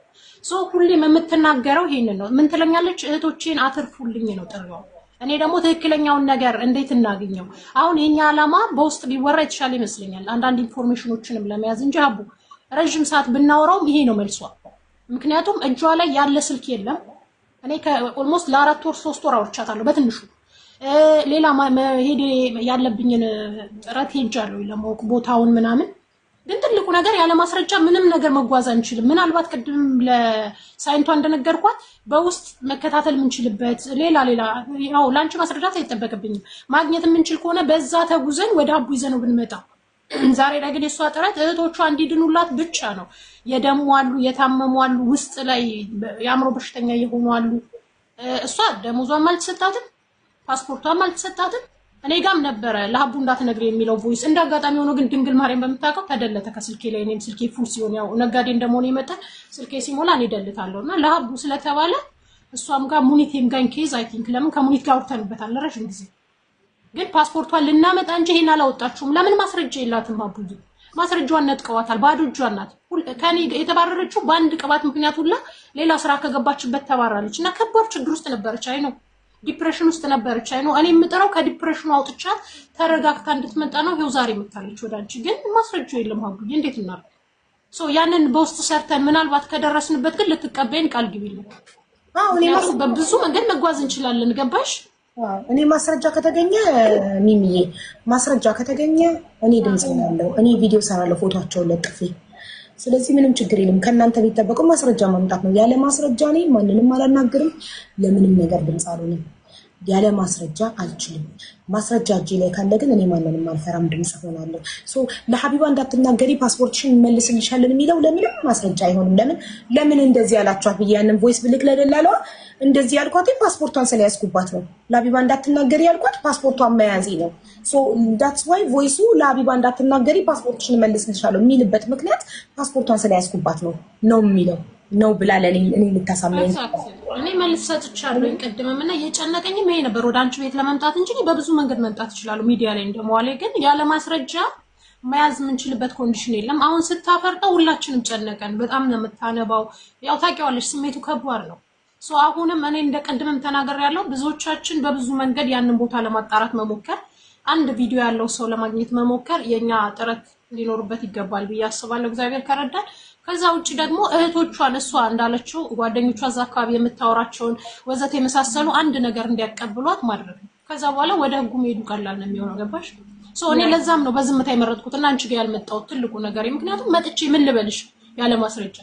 ሁሌም የምትናገረው ይሄንን ነው። ምን ትለኛለች? እህቶቼን አትርፉልኝ ነው ጥሪው። እኔ ደግሞ ትክክለኛውን ነገር እንዴት እናገኘው? አሁን የኛ ዓላማ በውስጥ ቢወራ የተሻለ ይመስለኛል አንዳንድ ኢንፎርሜሽኖችንም ለመያዝ እንጂ ሀቡ ረጅም ሰዓት ብናወራው ይሄ ነው መልሷ። ምክንያቱም እጇ ላይ ያለ ስልክ የለም። እኔ ከኦልሞስት ለ4 ወር 3 ወር አውርቻታለሁ በትንሹ። ሌላ ሄድ ያለብኝን ጥረት ሄጃለሁ ለማወቅ ቦታውን ምናምን። ግን ትልቁ ነገር ያለ ማስረጃ ምንም ነገር መጓዝ አንችልም። ምናልባት ቅድም ለሳይንቷ እንደነገርኳት በውስጥ መከታተል የምንችልበት ሌላ ያው ላንቺ ማስረዳት አይጠበቅብኝም። ማግኘት የምንችል ከሆነ በዛ ተጉዘን ወደ ሀቡ ይዘነው ብንመጣ። ዛሬ ላይ ግን የሷ ጥረት እህቶቿ እንዲድኑላት ብቻ ነው። የደሙ አሉ፣ የታመሙ አሉ፣ ውስጥ ላይ የአእምሮ በሽተኛ የሆኑ አሉ። እሷ ደሞዟም አልተሰጣትም፣ ፓስፖርቷም አልተሰጣትም። እኔ ጋም ነበረ ለሀቡ እንዳትነግሪ የሚለው ቮይስ እንዳጋጣሚ ሆኖ ግን ድንግል ማርያም በመታቀው ተደለተ ከስልኬ ላይ። እኔም ስልኬ ፉል ሲሆን ያው ነጋዴ እንደመሆነ ይመጣል ስልኬ ሲሞላ እኔ ደልታለሁና ለሀቡ ስለተባለ እሷም ጋር ሙኒቴም ጋር ኬዝ አይ ቲንክ ለምን ከሙኒት ጋር አውርተንበታል ለረጅም ጊዜ። ግን ፓስፖርቷን ልናመጣ እንጂ ይሄን አላወጣችሁም። ለምን ማስረጃ የላትም? ሀቡዬ ማስረጃዋን ነጥቀዋታል። ባዶ እጇን ናት። ከኔ የተባረረችው በአንድ ቅባት ምክንያት ሁላ ሌላ ስራ ከገባችበት ተባራለች እና ከባድ ችግር ውስጥ ነበረች። አይ ነው ዲፕሬሽን ውስጥ ነበረች። አይ ነው እኔ የምጥረው ከዲፕሬሽኑ አውጥቻት ተረጋግታ እንድትመጣ ነው። ይኸው ዛሬ መጣለች ወዳንቺ። ግን ማስረጃው የለም ሀቡዬ እንዴት እናድርግ? ያንን በውስጥ ሰርተን ምናልባት ከደረስንበት ግን ልትቀበይን ቃል ግቢልኝ። በብዙ መንገድ መጓዝ እንችላለን። ገባሽ? እኔ ማስረጃ ከተገኘ ሚሚዬ ማስረጃ ከተገኘ እኔ ድምጽ ያለው እኔ ቪዲዮ ሰራለሁ ፎቶአቸውን ለጥፌ። ስለዚህ ምንም ችግር የለም። ከእናንተ የሚጠበቀው ማስረጃ ማምጣት ነው። ያለ ማስረጃ እኔ ማንንም አላናግርም፣ ለምንም ነገር ድምጽ አልሆንም። ያለ ማስረጃ አልችልም። ማስረጃ እጄ ላይ ካለ ግን እኔ ማንንም አልፈራም፣ ድምጽ ሆናለሁ። ለሀቢባ እንዳትናገሪ ፓስፖርትሽን እንመልስልሻለን የሚለው ለምንም ማስረጃ አይሆንም። ለምን እንደዚህ ያላችኋት ብዬ ያንን ቮይስ ብልክ ለደላለዋ እንደዚህ ያልኳት ፓስፖርቷን ስለያዝኩባት ነው። ለሀቢባ እንዳትናገሪ ያልኳት ፓስፖርቷን መያዜ ነው። ሶ ዳትስ ዋይ ቮይሱ ለሀቢባ እንዳትናገሪ ፓስፖርትሽን መልስልሻለሁ የሚልበት ምክንያት ፓስፖርቷን ስለያዝኩባት ነው የሚለው ነው ብላ ለኔ እኔ ልታሳመኝ እኔ መልስ ሰጥቻለሁ። ቀድመምና የጨነቀኝም ይሄ ነበር ወደ አንቺ ቤት ለመምጣት እንጂ በብዙ መንገድ መምጣት ይችላል። ሚዲያ ላይ እንደማዋለ ግን ያለ ማስረጃ መያዝ የምንችልበት ኮንዲሽን የለም። አሁን ስታፈርጠው ሁላችንም ጨነቀን። በጣም ነው የምታነባው። ያው ታውቂዋለሽ ስሜቱ ከባድ ነው። ሶ አሁንም እኔ እንደቀድመም ተናገር ያለው ብዙዎቻችን በብዙ መንገድ ያንን ቦታ ለማጣራት መሞከር፣ አንድ ቪዲዮ ያለው ሰው ለማግኘት መሞከር የኛ ጥረት ሊኖርበት ይገባል ብዬ አስባለሁ እግዚአብሔር ከረዳን። ከዛ ውጪ ደግሞ እህቶቿን እሷ እንዳለችው ጓደኞቿ እዛ አካባቢ የምታወራቸውን ወዘተ የመሳሰሉ አንድ ነገር እንዲያቀብሏት ማድረግ ነው። ከዛ በኋላ ወደ ህጉ መሄዱ ቀላል ነው የሚሆነው። ገባሽ? ሶ እኔ ለዛም ነው በዝምታ የመረጥኩትና አንቺ ጋር ያልመጣው ትልቁ ነገር። ምክንያቱም መጥቼ ምን ልበልሽ ያለ ማስረጃ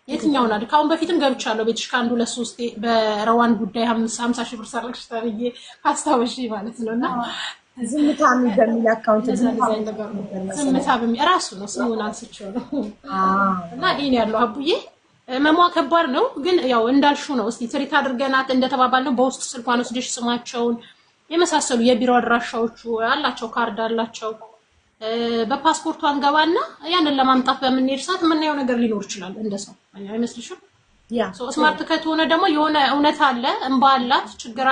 የትኛውን አይደል? ካሁን በፊትም ገብቻለሁ ቤትሽ ከአንዱ ለሶስት በረዋን ጉዳይ 50 ሺህ ብር ሰርቅሽ ተብዬ አስታወሽ ማለት ነውና ዝምታም በሚል አካውንት ዝምታ በሚል ራሱ ነው ስሙን አንስቼው ነው እና ይሄን ያለው አቡዬ መሟ ከባድ ነው። ግን ያው እንዳልሽው ነው። እስቲ ትሪት አድርገናት እንደተባባልነው በውስጥ ስልኳን ወስደሽ ስማቸውን የመሳሰሉ የቢሮ አድራሻዎቹ አላቸው፣ ካርድ አላቸው። በፓስፖርቱ አንገባና ያንን ለማምጣት በምንሄድ ሰዓት የምናየው ነገር ሊኖር ይችላል እንደሰው አይመስልሽም? ያ ስማርት ከተሆነ ደግሞ የሆነ እውነት አለ፣ እንባ አላት፣ ችግር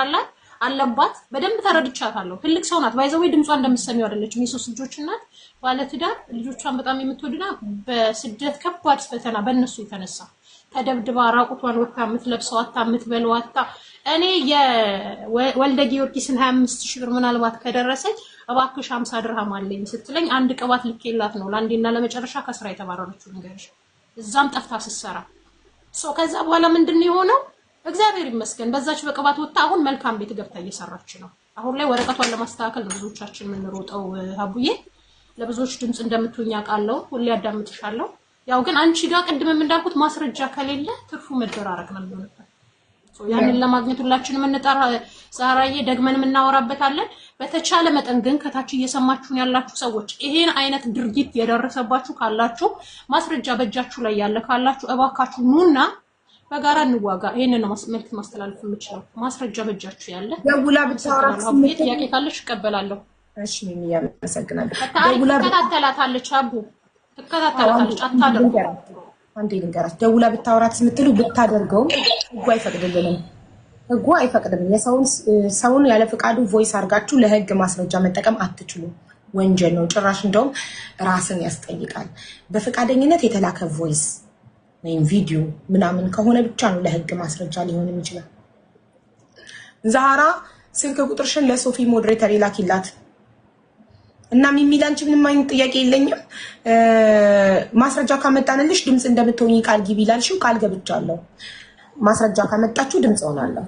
አለባት። በደንብ ተረድቻታለሁ። ትልቅ ሰው ናት። ባይዘው ድምጿ እንደምትሰሚው አይደለችም። የሶስት ልጆች እናት ባለትዳር ልጆቿን በጣም የምትወድና በስደት ከባድ ፈተና በእነሱ የተነሳ ተደብድባ ራቁቷን ወጣ የምትለብሰው አጣ የምትበለው አጣ። እኔ የወልደ ጊዮርጊስን 25,000 ብር ምናልባት ከደረሰች እባክሽ 50 ድርሃም አለኝ ስትለኝ አንድ ቅባት ልኬላት ነው ለአንዴና ለመጨረሻ ከስራ የተባረረችው ነገርሽ እዛም ጠፍታ ስትሰራ ከዛ በኋላ ምንድነው የሆነው? እግዚአብሔር ይመስገን በዛች በቅባት ወጣ አሁን መልካም ቤት ገብታ እየሰራች ነው። አሁን ላይ ወረቀቷን ለማስተካከል ነው ብዙዎቻችን የምንሮጠው። አቡዬ ለብዙዎች ድምጽ እንደምትሆኛ ቃለው ሁሌ ያዳምጥሻለሁ። ያው ግን አንቺ ጋር ቅድምም እንዳልኩት ማስረጃ ከሌለ ትርፉ መደራረቅ ነው የሚሆነው። ያንን ለማግኘት ሁላችንም እንጣራ። ዛራዬ ደግመን እናወራበታለን። በተቻለ መጠን ግን ከታች እየሰማችሁን ያላችሁ ሰዎች ይሄን አይነት ድርጊት የደረሰባችሁ ካላችሁ ማስረጃ በእጃችሁ ላይ ያለ ካላችሁ እባካችሁ ኑና በጋራ እንዋጋ። ይሄንን ነው መልዕክት ማስተላለፍ የምችለው። ማስረጃ በእጃችሁ ያለ ደውላ ብታወራት ጥያቄ ካለሽ እቀበላለሁ። እሺ ምን ያመሰግናለሁ። ደውላ ትከታተላታለች። አቡ ትከታተላታለች። አታደርጉ አንዴ ልንገራች። ደውላ ብታወራት የምትሉ ብታደርገው ህጉ አይፈቅድልንም። ህጉ አይፈቅድም። ሰውን ያለ ፍቃዱ ቮይስ አድርጋችሁ ለህግ ማስረጃ መጠቀም አትችሉም። ወንጀል ነው። ጭራሽ እንደውም ራስን ያስጠይቃል። በፍቃደኝነት የተላከ ቮይስ ወይም ቪዲዮ ምናምን ከሆነ ብቻ ነው ለህግ ማስረጃ ሊሆን የሚችላል። ዛራ ስልክ ቁጥርሽን ለሶፊ ሞዴሬተር ይላክላት እና ሚሚላንቺ ምንም አይነት ጥያቄ የለኝም። ማስረጃ ካመጣንልሽ ድምጽ እንደምትሆኚ ቃል ግቢ ይላልሽው ቃል ገብቻለሁ። ማስረጃ ካመጣችሁ ድምጽ ሆናለሁ።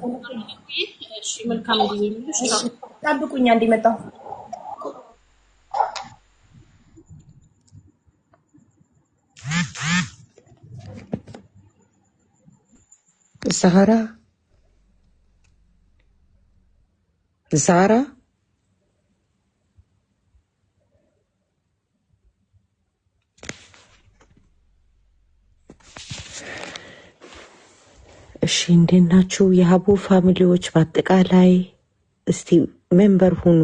እሺ መልካም ጊዜ። ጠብቁኝ አንዴ መጣሁ። ዛራ እሺ እንዴት ናችሁ የሀቡ ፋሚሊዎች? በአጠቃላይ እስቲ ሜምበር ሁኑ።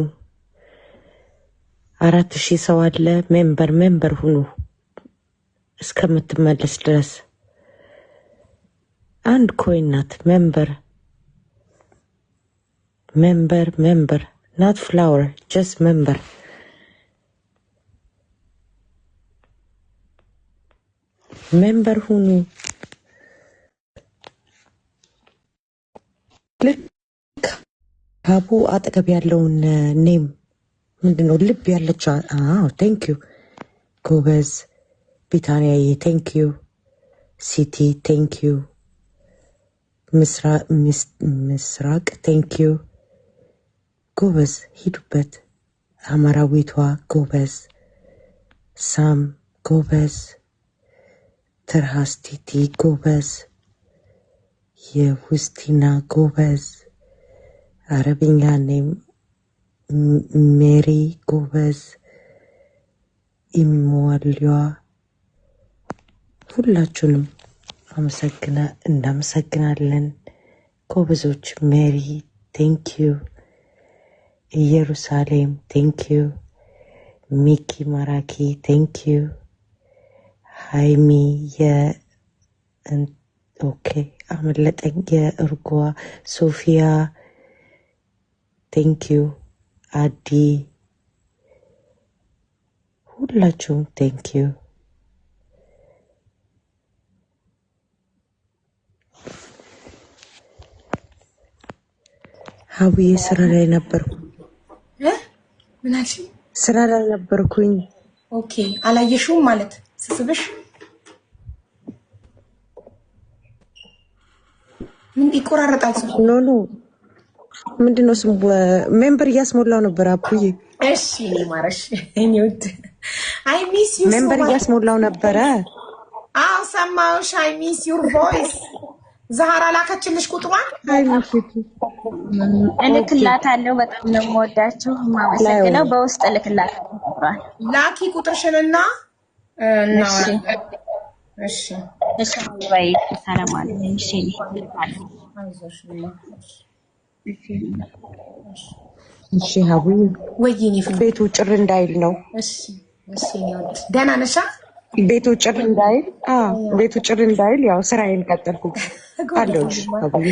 4000 ሰው አለ። ሜምበር ሁኑ እስከምትመለስ ድረስ። አንድ ኮይን ናት። ሜምበር not flower, just member. ሜምበር ሁኑ። ልክ ሀቡ አጠገብ ያለውን ኔም ምንድነው ልብ ያለች? ቴንክ ዩ ጎበዝ። ቢታንያዬ ቴንክ ዩ። ሲቲ ቴንክ ዩ። ምስራቅ ቴንክ ዩ። ጎበዝ ሂዱበት። አማራዊቷ ጎበዝ። ሳም ጎበዝ። ትርሃስቲቲ ጎበዝ። የውስቲና ጎበዝ። አረብኛ ኔም ሜሪ ጎበዝ። ኢሞዋልዋ ሁላችሁንም እናመሰግናለን። ጎበዞች። ሜሪ ቴንክ ዩ። ኢየሩሳሌም ቴንክ ዩ። ሚኪ ማራኪ ቴንክ ዩ። ሃይሚ ኦኬ አመለጠኝ። የእርጓ ሶፊያ ቴንክ ዩ። አዲ ሁላችሁም ቴንክ ዩ። ሀቡዬ ስራ ላይ ነበርኩ። ምን አልሽ? ስራ ላይ ነበርኩኝ። ኦኬ አላየሽውም ማለት ስስብሽ ምን ይቆራረጣል? ኖ ምንድነው ስሙ? ሜምበር እያስሞላው ነበር አቡዬ። እሺ ማረሽ እኔ ውድ አይ ሚስ ዩ ሜምበር እያስሞላው ነበረ። አዎ ሰማሁሽ። አይ ሚስ ዩር ቮይስ። ዛህራ ላከችልሽ ቁጥሯን? አይ ሚስ ዩ እልክላታለሁ። በጣም ነው የምወዳችሁ የማመሰግነው። በውስጥ እልክላታለሁ ቁጥሯን። ላኪ ቁጥርሽንና እሺ እሺ ወይ ሰላም አለኝ። እሺ ልካለሁ። እሺ ሀቡዬ ወይኔ ፍቅር ቤቱ ጭር እንዳይል ነው። እሺ ደህና ነሽ? ቤቱ ጭር እንዳይል ቤቱ ጭር እንዳይል ያው ስራዬን ቀጠልኩ አለሁልሽ ሀቡዬ።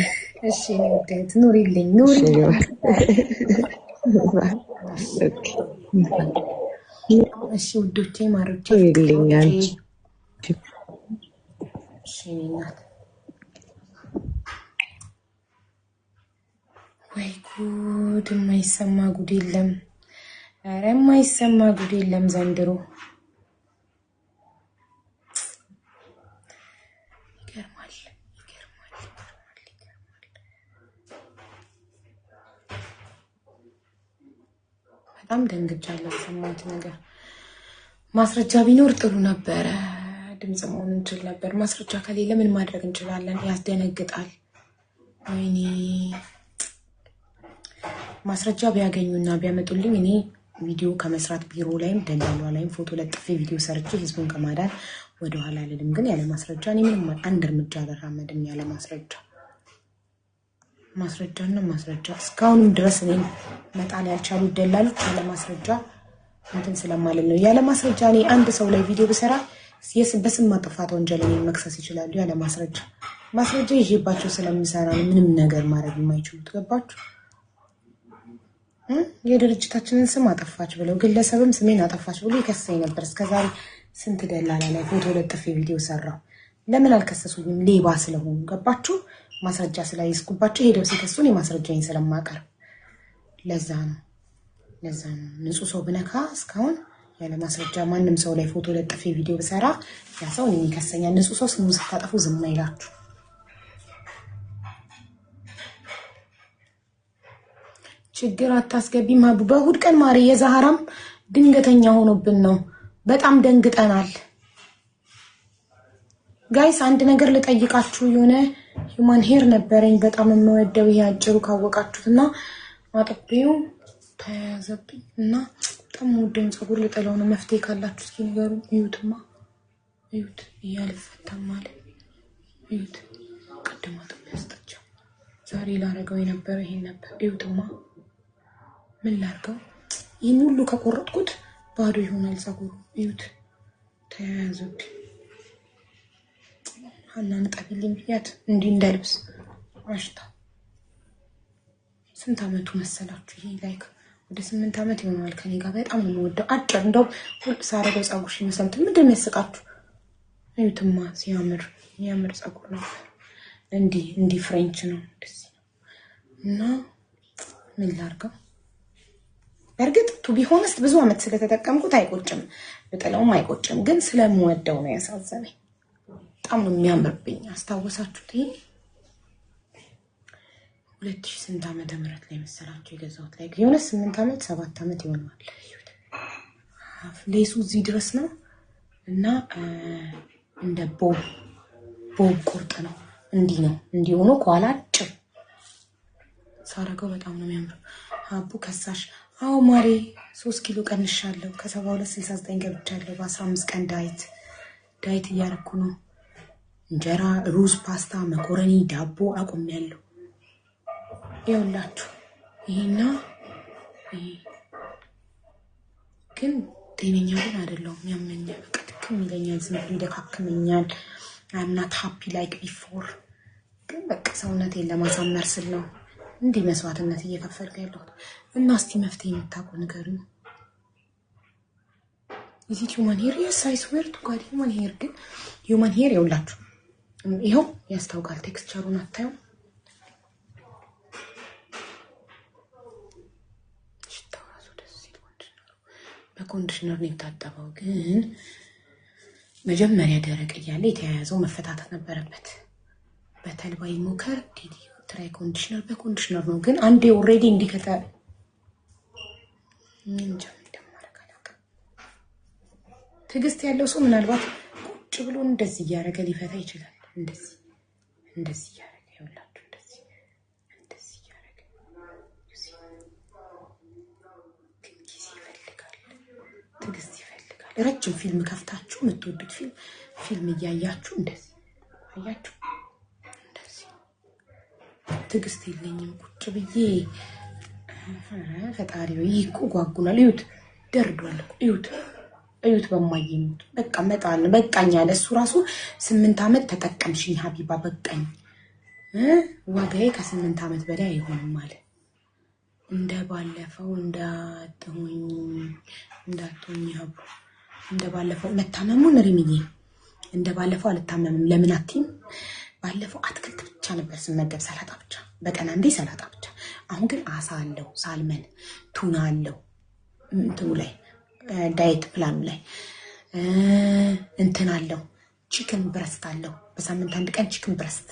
እሺ ወዴት ኑሪልኝ ኑሪ። እሺ ውዶቼ ማሮቼ ይልኛል። እሺ እናት ወይ ጉድ! የማይሰማ ጉድ የለም። ኧረ የማይሰማ ጉድ የለም ዘንድሮ። ይገርማል። በጣም ደንግጫለሁ። የሰማሁት ነገር ማስረጃ ቢኖር ጥሩ ነበረ። ድምፅ መሆን እንችል ነበር። ማስረጃ ከሌለ ምን ማድረግ እንችላለን? ያስደነግጣል። ወይኔ ማስረጃ ቢያገኙና ቢያመጡልኝ እኔ ቪዲዮ ከመስራት ቢሮ ላይም ደላሏ ላይም ፎቶ ለጥፌ ቪዲዮ ሰርቼ ህዝቡን ከማዳን ወደኋላ አልልም። ግን ያለ ማስረጃ እኔ ምንም አንድ እርምጃ አልራመድም። ያለ ማስረጃና ማስረጃ እስካሁንም ድረስ እኔ መጣል ያልቻሉ ደላሎች ያለ ማስረጃ እንትን ስለማለት ነው። ያለ ማስረጃ እኔ አንድ ሰው ላይ ቪዲዮ ብሰራ በስም ማጥፋት ወንጀል እኔን መክሰስ ይችላሉ። ያለ ማስረጃ ይዤባቸው ስለምሰራ ነው ምንም ነገር ማድረግ የማይችሉት። ገባችሁ? የድርጅታችንን ስም አጠፋች ብለው ግለሰብም ስሜን አጠፋች ብሎ ይከሰኝ ነበር። እስከዛሬ ስንት ደላላ ላይ ፎቶ ለጥፌ ቪዲዮ ሰራው። ለምን አልከሰሱኝም? ሌባ ስለሆኑ። ገባችሁ? ማስረጃ ስላይስኩባቸው ሄደው ሲከሱን የማስረጃዬን ስለማቀርብ ለዛ ነው። ንጹህ ሰው ብነካ እስካሁን ያለ ማስረጃ ማንም ሰው ላይ ፎቶ ለጥፌ ቪዲዮ ብሰራ ያ ሰው እኔን ይከሰኛል። ንጹህ ሰው ስሙ ስታጠፉ ዝም አይላችሁ። ችግር አታስገቢም ሀቡ። በእሑድ ቀን ማሪ የዛህራም ድንገተኛ ሆኖብን ነው። በጣም ደንግጠናል። ጋይስ አንድ ነገር ልጠይቃችሁ። የሆነ ሂውማን ሄር ነበረኝ በጣም የምወደው ይሄ አጭሩ ካወቃችሁትና አጥቤው ተያዘብኝ እና በጣም ወደም ፀጉር ልጠላው ነው። መፍትሄ ካላችሁ እስኪ ንገሩኝ። እዩትማ እዩት፣ እያልፈታም ማለት እዩት። ቅድም አጥቤ ያስጠቸው ዛሬ ላረገው የነበረ ይሄን ነበር። እዩትማ ምን ላርገው? ይህን ሁሉ ከቆረጥኩት ባዶ ይሆናል ፀጉሩ። እዩት ተያያዘብኝ። ሀናን ጠቢልኝ ብያት እንዲህ እንዳልብስ አሽታ። ስንት አመቱ መሰላችሁ? ይሄ ላይክ ወደ 8 አመት ይሆናል ከኔ ጋር። በጣም ነው የምወደው። አጭር እንደው ሁሉ ሳረገው ፀጉርሽ ይመስላል። ምንድን ነው ያስቃችሁ? እዩትማ የሚያምር ፀጉር ነው። እንዲህ ፍሬንች ነው እንደዚህ ነው። እና ምን ላርገው? በእርግጥ ቱ ቢ ሆነስት ብዙ አመት ስለተጠቀምኩት አይቆጭም፣ ብጥለውም አይቆጭም። ግን ስለምወደው ነው ያሳዘነኝ። በጣም ነው የሚያምርብኝ። አስታወሳችሁት? ይሄ 2000 ስንት ዓመተ ምህረት ላይ መሰላችሁ የገዛሁት? ላይ የሆነ 8 አመት 7 አመት ይሆናል። ሌሱ እዚህ ድረስ ነው እና እንደ ቦብ ቁርጥ ነው። እንዲህ ነው እንዲህ ሆኖ ከኋላ አጭር ሳረገው በጣም ነው የሚያምረው። ሀቡ ከሳሽ? አዎ ማሬ 3 ኪሎ ቀንሻለሁ። ከ72 69 ገብቻለሁ። በ15 ቀን ዳይት እያደረኩ ነው። እንጀራ፣ ሩዝ፣ ፓስታ፣ መኮረኒ፣ ዳቦ አቁሜያለሁ። ይኸውላችሁ ይሄና ይሄ ግን ጤነኛ ግን አይደለሁም። ያመኛል፣ በቃ ድክም ይለኛል፣ ዝም ብሎ ይደካክመኛል። I'm not happy like before። ግን በቃ ሰውነቴን ለማሳመር ስል ነው እንዲህ መስዋዕትነት እየከፈልኩ ያለሁት። እና እስቲ መፍትሄ የምታውቁ ንገሩኝ። Is it human hair? Yes, I swear to God human hair። ግን human hair ይኸውላችሁ ይኸው ያስታውቃል። ቴክስቸሩን አታዩ? ሽታው ራሱ ደስ ይላል። በኮንዲሽነር ነው የታጠበው። ግን መጀመሪያ ደረቅ እያለ የተያያዘው መፈታተት ነበረበት። በተልባ ይሞከር ዲዲ ትራይ ኮንዲሽነር በኮንዲሽነር ነው። ግን አንዴ ኦሬዲ እንዲከታ እንጃ እንደማረጋ አላውቅም። ትዕግስት ያለው ሰው ምናልባት ቁጭ ብሎ እንደዚህ እያደረገ ሊፈታ ይችላል። እንደዚህ እያደረገ ይኸውላችሁ እንደዚህ እያደረገ ግን ጊዜ ይፈልጋል፣ ትዕግስት ይፈልጋል። ረጅም ፊልም ከፍታችሁ የምትወዱት ፊልም እያያችሁ እንደዚህ አያችሁ። እንደዚህ ትዕግስት የለኝም ቁጭ ብዬ ፈጣሪ ወይ እኮ ጓጉናል። እዩት ደርዷል እኮ እዩት በማይሞት በቃ መጣል በቃኝ አለ እሱ ራሱ። 8 ዓመት ተጠቀምሽኝ ሀቢባ በቃኝ፣ ዋጋዬ ከ8 ዓመት በላይ አይሆንም አለ። እንደ ባለፈው እንዳትሆኝ ሀቡ፣ እንደ ባለፈው መታመሙን ሪሚዬ እንደ ባለፈው አልታመምም። ለምን አትይም? ባለፈው አትክልት ብቻ ነበር ስመገብ፣ ሰላጣ ብቻ በቀን አንዴ ሰላጣ ብቻ። አሁን ግን አሳ አለው፣ ሳልመን ቱና አለው እንትኑ ላይ ዳይት ፕላኑ ላይ እንትን አለው። ቺክን ብረስት አለው። በሳምንት አንድ ቀን ቺክን ብረስት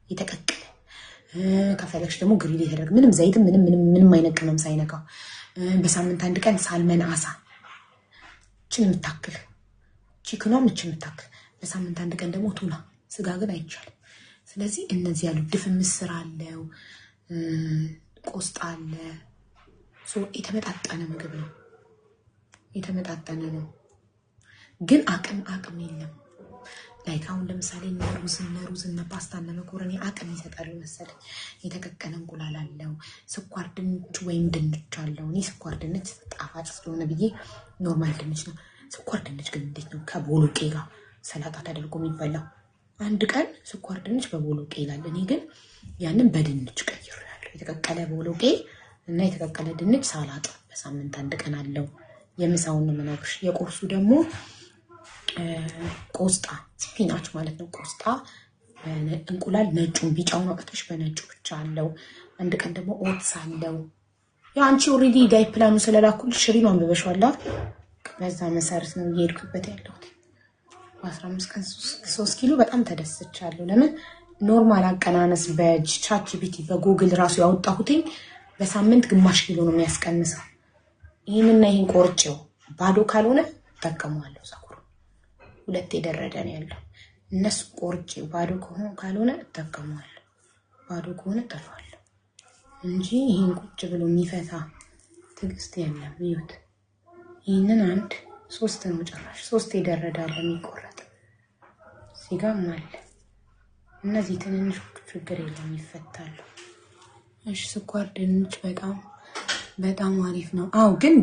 የተቀቀለ ከፈለግሽ ደግሞ ግሪል የተደረገ ምንም ዘይት ምንም አይነት ቅመም ሳይነካው በሳምንት አንድ ቀን ሳልመን አሳ ችን የምታክል ቺክኗ የምታክል በሳምንት አንድ ቀን ደግሞ ቱና። ስጋ ግን አይቻልም። ስለዚህ እነዚህ ያሉ ድፍን ምስር አለው፣ ቆስጣ አለ። የተመጣጠነ ምግብ ነው፣ የተመጣጠነ ነው። ግን አቅም የለም። ላይክ አሁን ለምሳሌ ሩዝና ፓስታና መኮረኒ አቅም ይሰጣሉ መሰለኝ። የተቀቀለ እንቁላል አለው፣ ስኳር ድንች ወይም ድንች አለው። እኔ ስኳር ድንች ጣፋጭ ስለሆነ ብዬ ኖርማል ድንች ነው። ስኳር ድንች ግን እንዴት ነው ከቦሎቄ ጋር ሰላጣ ተደርጎ የሚበላው? አንድ ቀን ስኳር ድንች በቦሎቄ ይላል። እኔ ግን ያንን በድንች ቀይሬያለሁ። የተቀቀለ ቦሎቄ እና የተቀቀለ ድንች ሳላጣ በሳምንት አንድ ቀን አለው። የምሳውን ነው የምነግርሽ። የቁርሱ ደግሞ ቆስጣ ስፒናች ማለት ነው። ቆስጣ እንቁላል ነጩን ቢጫውን አውጥተሽ በነጩ ብቻ አለው። አንድ ቀን ደግሞ ኦትስ አለው። ያ አንቺ ኦሬዲ ዳይ ፕላኑ ስለላኩልሽ ሽሪኑ አንብበሽዋል። በዛ መሰረት ነው እየሄድኩበት ያለሁት። በ15 ቀን 3 ኪሎ በጣም ተደስቻለሁ። ለምን ኖርማል አቀናነስ በቻት ጂፒቲ በጉግል ራሱ ያወጣሁትኝ በሳምንት ግማሽ ኪሎ ነው የሚያስቀንሰው። ይሄንና ይሄን ቆርጬው ባዶ ካልሆነ ተጠቀመዋለሁ። ፀጉሩ ሁለት የደረደ ነው ያለው። እነሱ ቆርጬው ባዶ ካልሆነ ተጠቀመዋለሁ። ባዶ ከሆነ ተፋለሁ እንጂ ይሄን ቁጭ ብሎ የሚፈታ ትዕግስት የለም። ይሁት ይሄንን 3 ነው ጨራሽ 3 የደረዳለ የሚቆረጥ ሲጋም አለ። እነዚህ ትንንሽ ችግር የለም ይፈታሉ። እሺ ስኳር ድንች በጣም አሪፍ ነው። አዎ ግን